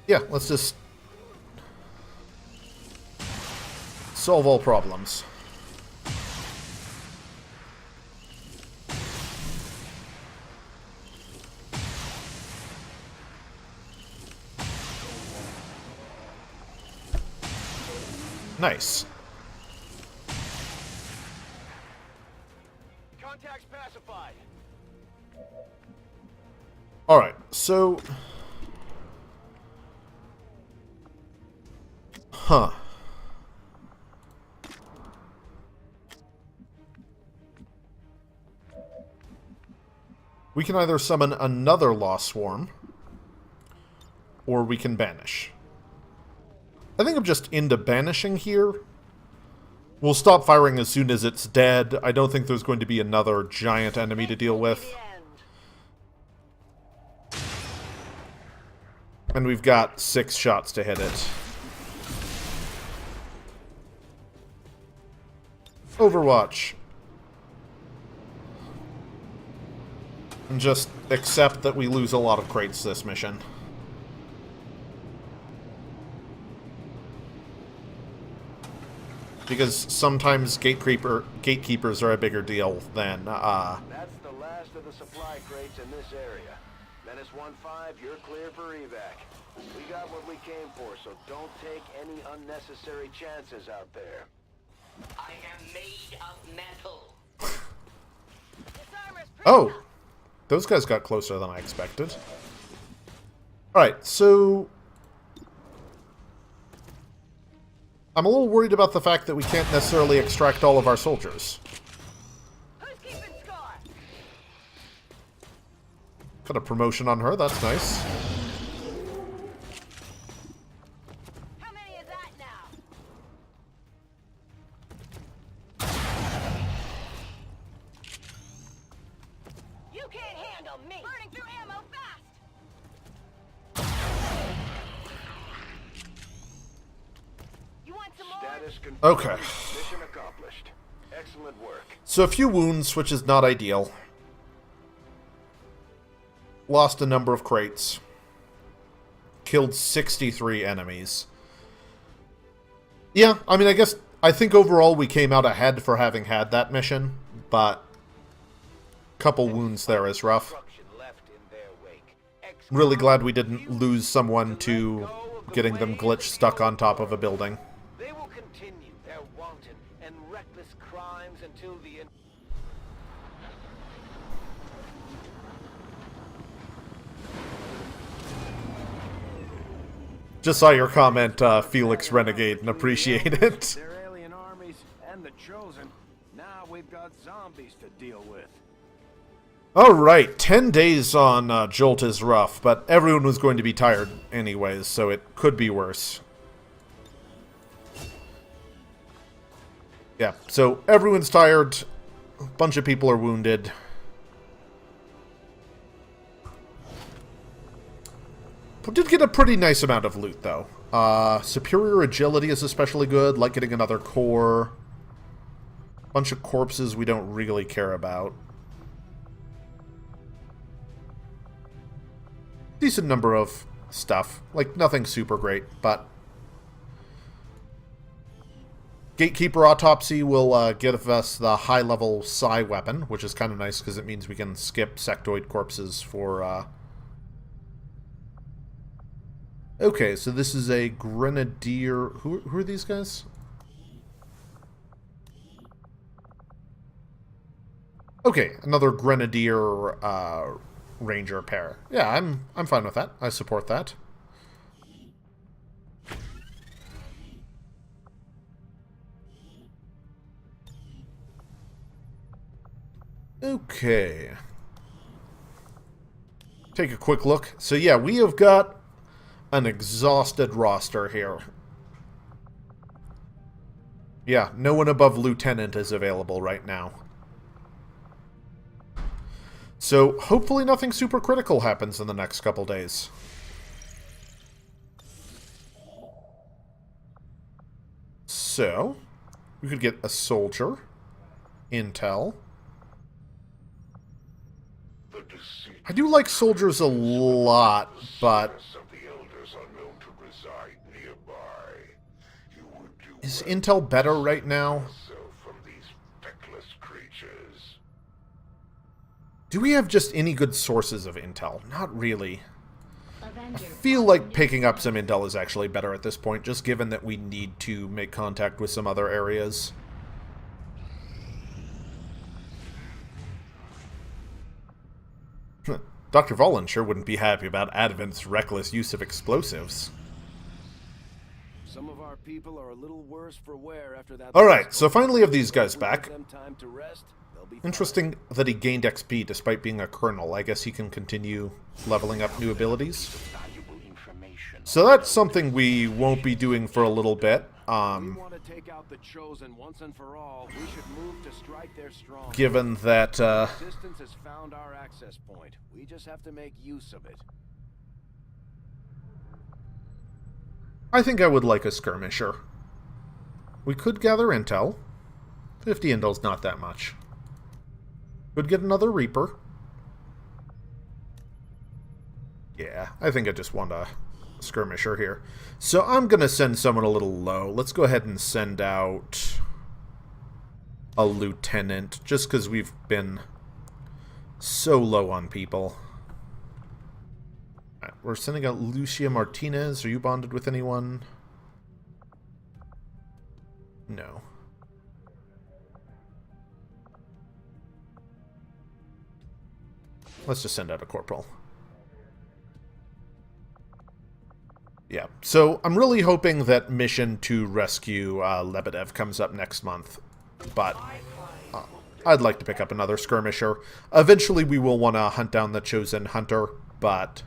Yeah, let's just solve all problems. Nice. Contacts pacified. Alright, so Huh. We can either summon another Lost Swarm, or we can banish. I think I'm just into banishing here. We'll stop firing as soon as it's dead. I don't think there's going to be another giant enemy to deal with. And we've got 6 shots to hit it. Overwatch. And just accept that we lose a lot of crates this mission. Because sometimes gatekeepers are a bigger deal than, That's the last of the supply crates in this area. Menace 1-5, you're clear for evac. We got what we came for, so don't take any unnecessary chances out there. I am made of metal. This armor's pretty Oh! tough. Those guys got closer than I expected. Alright, so... I'm a little worried about the fact that we can't necessarily extract all of our soldiers. Who's keeping score? Got a promotion on her, that's nice. How many is that now? You can't handle me! Burning through ammo fast! You want some more? Status confirmed. Okay. Mission accomplished. Excellent work. So a few wounds, which is not ideal. Lost a number of crates. Killed 63 enemies. Yeah, I mean, I think overall we came out ahead for having had that mission, but couple wounds there is rough. Destruction left in their wake. Really glad we didn't lose someone to getting them glitched stuck on top of a building. They will continue their wanton and reckless crimes until the end. Just saw your comment, Felix Renegade, and appreciate it. Their alien armies and the Chosen. Now we've got zombies to deal with. Alright, 10 days on Jolt is rough, but everyone was going to be tired anyways, so it could be worse. Yeah, so everyone's tired, a bunch of people are wounded. We did get a pretty nice amount of loot, though. Superior agility is especially good, like getting another core. Bunch of corpses we don't really care about. Decent number of stuff. Like, nothing super great, but... Gatekeeper Autopsy will give us the high-level psi weapon, which is kind of nice because it means we can skip sectoid corpses for... Okay, so this is a Grenadier... Who are these guys? Okay, another Grenadier Ranger pair. Yeah, I'm fine with that. I support that. Okay. Take a quick look. So yeah, we have got an exhausted roster here. Yeah, no one above Lieutenant is available right now. So, hopefully nothing super critical happens in the next couple days. So, we could get a soldier, intel. I do like soldiers a lot, but is intel better right now? Do we have just any good sources of intel? Not really. I feel like picking up some intel is actually better at this point, just given that we need to make contact with some other areas. Dr. Volin sure wouldn't be happy about Advent's reckless use of explosives. Some of our people are a little worse for wear after that. Alright, so finally have these guys back. Give them time to rest, they'll be fine. Interesting that he gained XP despite being a colonel. I guess he can continue leveling up new abilities. Valuable information. So that's something we won't be doing for a little bit. We want to take out the Chosen once and for all. We should move to strike their strong. Given that, Resistance has found our access point. We just have to make use of it. I think I would like a skirmisher. We could gather intel. 50 intel's not that much. Could get another Reaper. Yeah, I think I just want a skirmisher here. So I'm going to send someone a little low. Let's go ahead and send out a lieutenant, just because we've been so low on people. Alright, we're sending out Lucia Martinez. Are you bonded with anyone? No. Let's just send out a corporal. Yeah, so I'm really hoping that mission to rescue Lebedev comes up next month, but I'd like to pick up another skirmisher. Eventually we will want to hunt down the Chosen Hunter, but...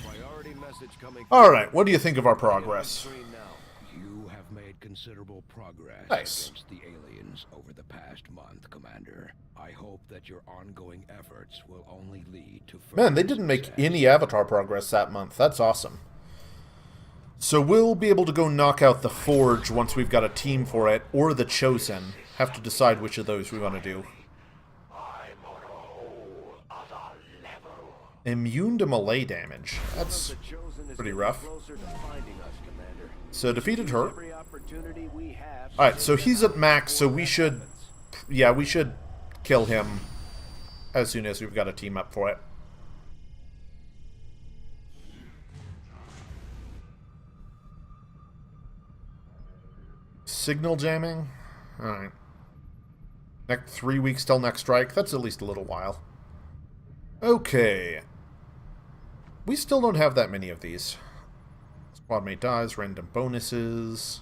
Priority message coming. Alright, what do you think of our progress? Screen now. You have made considerable progress Nice. against the aliens over the past month, Commander. I hope that your ongoing efforts will only lead to further Man, they didn't make success. any Avatar progress that month. That's awesome. So we'll be able to go knock out the Forge once we've got a team for it, or the Chosen. Have to decide which of those we want to do. Immune to melee damage. That's The Chosen is pretty getting rough. closer to finding us, Commander. So defeated her. Every opportunity we have. Alright, so he's at max, so we should... Yeah, we should kill him as soon as we've got a team up for it. Signal jamming? Alright. Next 3 weeks till next strike. That's at least a little while. Okay. We still don't have that many of these. Squad mate dies, random bonuses.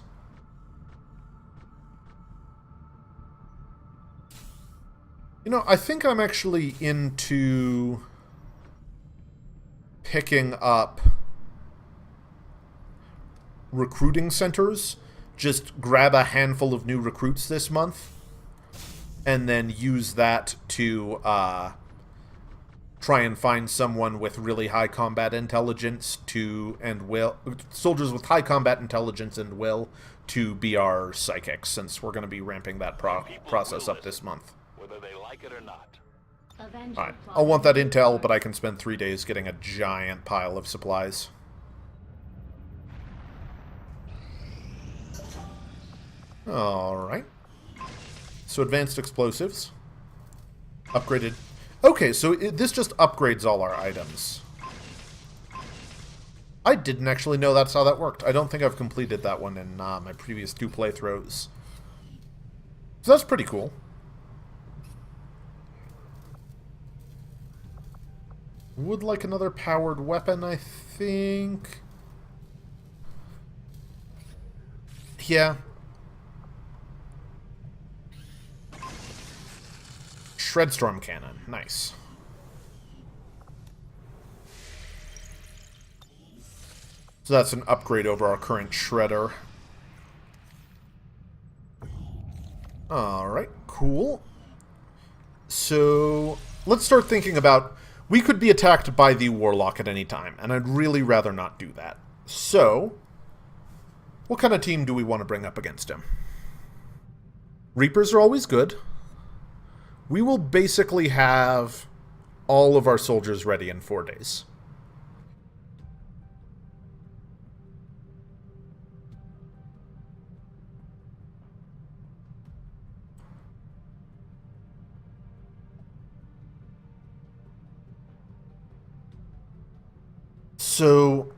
You know, I think I'm actually into picking up recruiting centers. Just grab a handful of new recruits this month and then use that to try and find someone with really high combat intelligence soldiers with high combat intelligence and will to be our psychics, since we're going to be ramping that process up this month. Whether they like it or not. Alright, I'll want that intel, but I can spend 3 days getting a giant pile of supplies. Alright. So advanced explosives. Upgraded. Okay, so this just upgrades all our items. I didn't actually know that's how that worked. I don't think I've completed that one in my previous 2 playthroughs. So that's pretty cool. Would like another powered weapon, I think. Yeah. Shredstorm cannon. Nice. So that's an upgrade over our current shredder. Alright, cool. So let's start thinking about... We could be attacked by the Warlock at any time, and I'd really rather not do that. So, what kind of team do we want to bring up against him? Reapers are always good. We will basically have all of our soldiers ready in 4 days. So,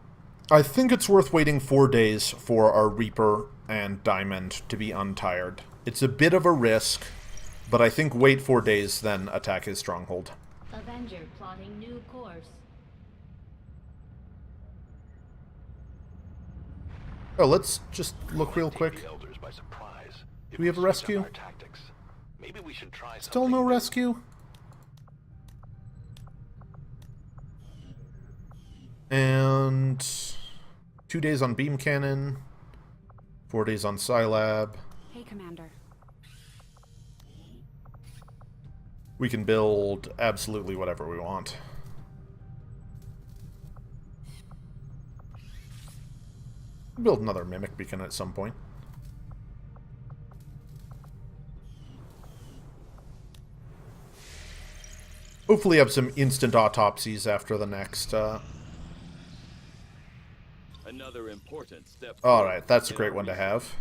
I think it's worth waiting 4 days for our Reaper and Diamond to be untired. It's a bit of a risk, but I think wait 4 days, then attack his stronghold. Avenger plotting new course. Oh, let's just look real quick. The elders by surprise. Do we have a rescue? Our tactics. Maybe we should try Still something no new. rescue? And 2 days on beam cannon, 4 days on Scilab. Hey, Commander. We can build absolutely whatever we want. Build another Mimic Beacon at some point. Hopefully have some instant autopsies after the next, Another important step. Alright, that's a great one to have.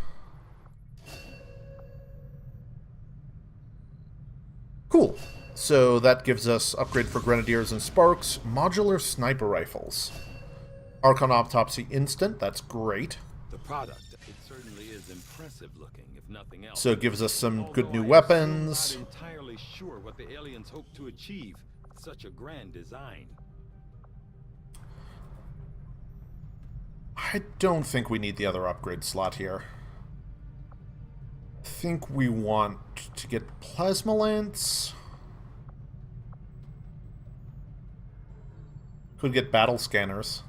Cool. So that gives us upgrade for Grenadiers and Sparks, modular sniper rifles. Archon Autopsy Instant, that's great. The product, it certainly is impressive looking, if nothing else. So it gives us some good Although new I am weapons. still not entirely sure what the aliens hope to achieve. Such a grand design. I don't think we need the other upgrade slot here. I think we want to get Plasma Lance. Could get battle scanners.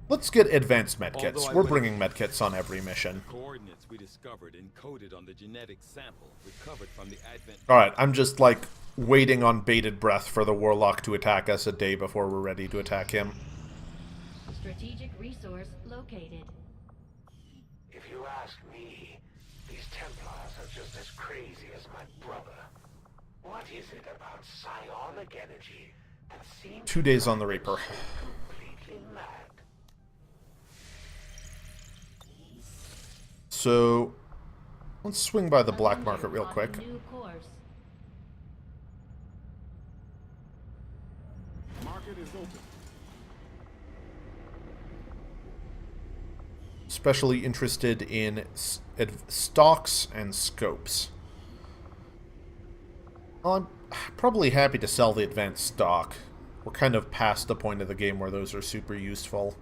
Let's get advanced medkits. Although I We're would- bringing medkits on every mission. Coordinates we discovered encoded on the genetic sample recovered from the Advent. Alright, I'm just like waiting on bated breath for the Warlock to attack us a day before we're ready to attack him. Strategic resource located. If you ask me, these Templars are just as crazy as my brother. What is it about psionic energy that seems 2 days on the Reaper. completely mad? So, let's swing by the black Avenger market real plotting quick. new course. Market is open. Especially interested in stocks and scopes. Well, I'm probably happy to sell the advanced stock. We're kind of past the point of the game where those are super useful.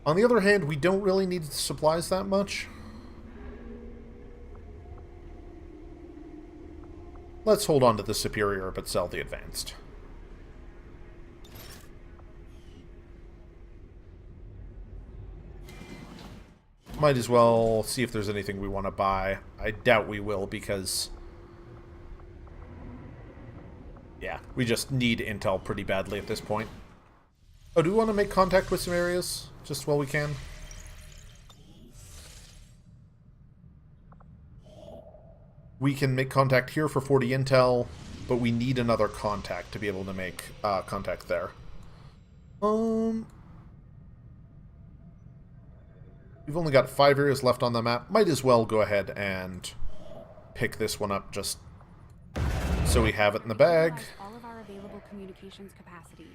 On the other hand, we don't really need supplies that much. Let's hold on to the superior, but sell the advanced. Might as well see if there's anything we want to buy. I doubt we will, because... yeah, we just need intel pretty badly at this point. Oh, do we want to make contact with some areas? Just while we can? We can make contact here for 40 intel, but we need another contact to be able to make contact there. We've only got 5 areas left on the map. Might as well go ahead and pick this one up just so we have it in the bag. All of our available communications capacity.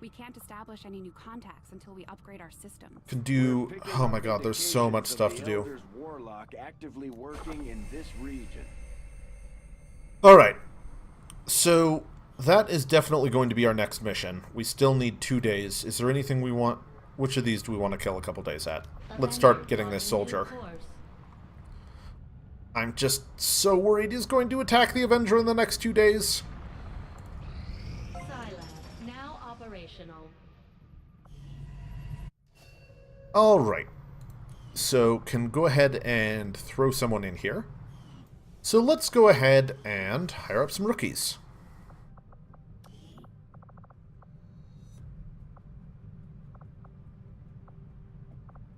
We can't establish any new contacts until we upgrade our systems. Can do... oh my god, there's so much stuff to do. Warlock actively working in this region. Alright. So, that is definitely going to be our next mission. We still need 2 days. Is there anything we want... which of these do we want to kill a couple days at? Let's start getting this soldier. I'm just so worried he's going to attack the Avenger in the next 2 days. Scilab now operational. Alright. So, can go ahead and throw someone in here. So let's go ahead and hire up some rookies.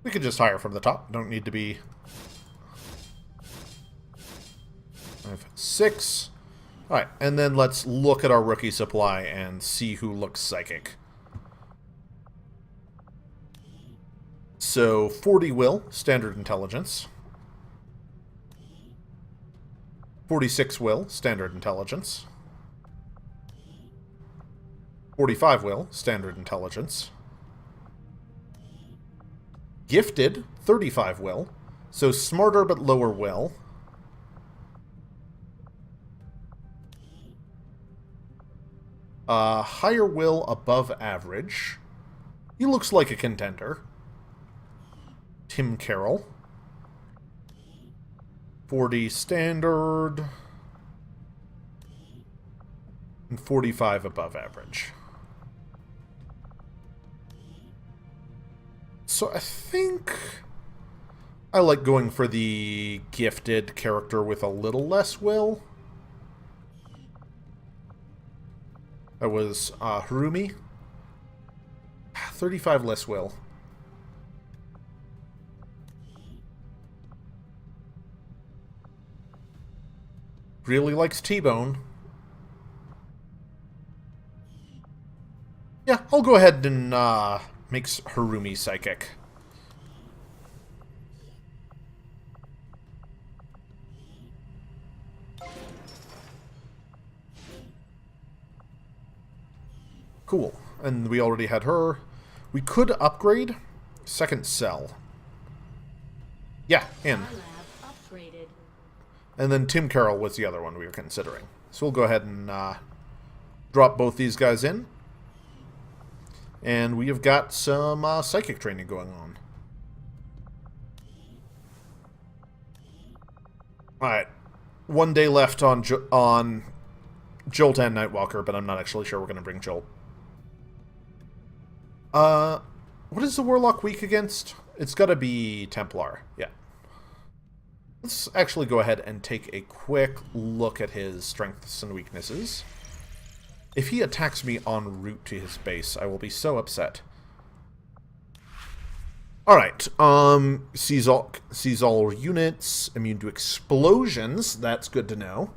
We could just hire from the top. Don't need to be... I have 6. Alright, and then let's look at our rookie supply and see who looks psychic. So, 40 will, standard intelligence. 46 will, standard intelligence. 45 will, standard intelligence. Gifted, 35 will, So smarter but lower will. Higher will above average. He looks like a contender. Tim Carroll. 40 standard. And 45 above average. So I think I like going for the gifted character with a little less will. That was Harumi. 35 less will. Really likes T-Bone. Yeah, I'll go ahead and makes Harumi psychic. Cool. And we already had her. We could upgrade second cell. Yeah, in. And then Tim Carroll was the other one we were considering. So we'll go ahead and drop both these guys in. And we have got some psychic training going on. Alright. 1 day left on Jolt and Nightwalker, but I'm not actually sure we're going to bring Jolt. What is the Warlock weak against? It's got to be Templar. Yeah. Let's actually go ahead and take a quick look at his strengths and weaknesses. If he attacks me en route to his base, I will be so upset. Alright, sees all units, immune to explosions, that's good to know.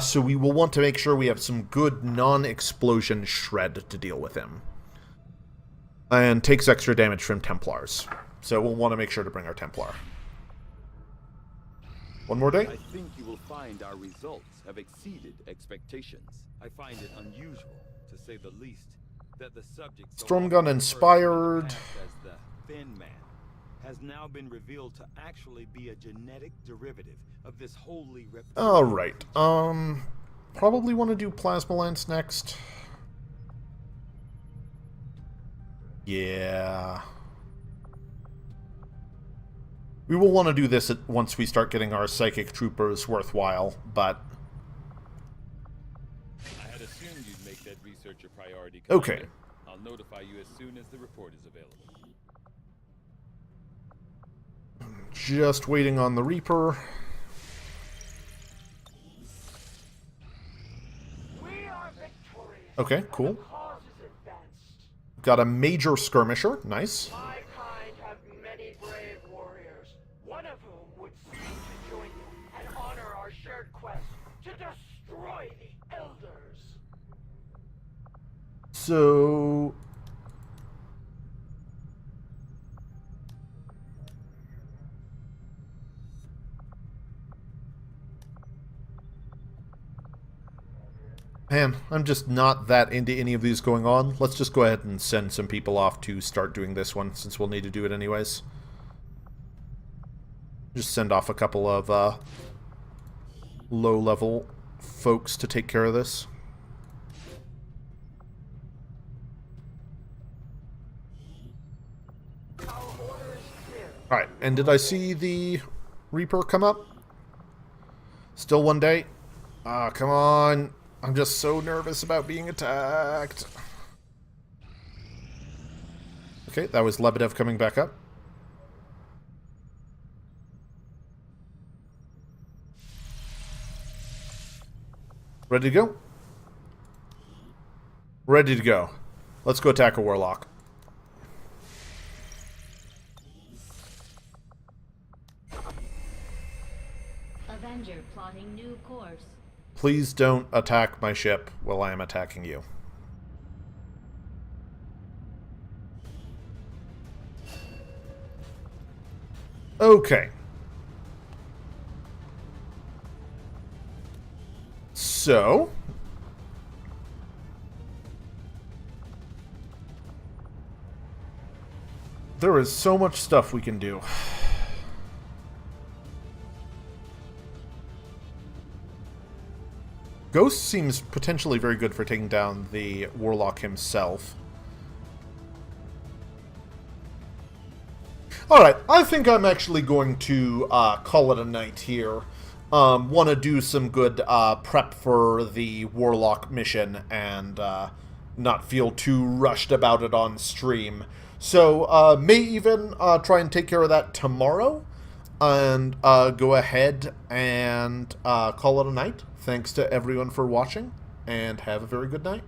So we will want to make sure we have some good non-explosion shred to deal with him. And takes extra damage from Templars. So we'll want to make sure to bring our Templar. One more day? I think you will find our results have exceeded expectations. I find it unusual, to say the least, that the subject Stormgun inspired. As the Thin Man has now been revealed to actually be a genetic derivative of this wholly reptilian. Alright, probably want to do Plasma Lance next. Yeah. We will want to do this once we start getting our Psychic Troopers worthwhile, but... I had assumed you'd make that research a priority. Okay. I'll notify you as soon as the report is available. Just waiting on the Reaper. Okay, cool. Got a major skirmisher. Nice. My kind have many brave warriors, one of whom would seek to join you and honor our shared quest to destroy the Elders. So... Man, I'm just not that into any of these going on. Let's just go ahead and send some people off to start doing this one, since we'll need to do it anyways. Just send off a couple of low-level folks to take care of this. Alright, and did I see the Reaper come up? Still 1 day? Ah, come on. I'm just so nervous about being attacked. Okay, that was Lebedev coming back up. Ready to go? Ready to go. Let's go attack a Warlock. Avenger plotting new course. Please don't attack my ship while I am attacking you. Okay. So... there is so much stuff we can do. Ghost seems potentially very good for taking down the Warlock himself. Alright, I think I'm actually going to call it a night here. Want to do some good prep for the Warlock mission and not feel too rushed about it on stream. So, may even try and take care of that tomorrow and go ahead and call it a night. Thanks to everyone for watching, and have a very good night.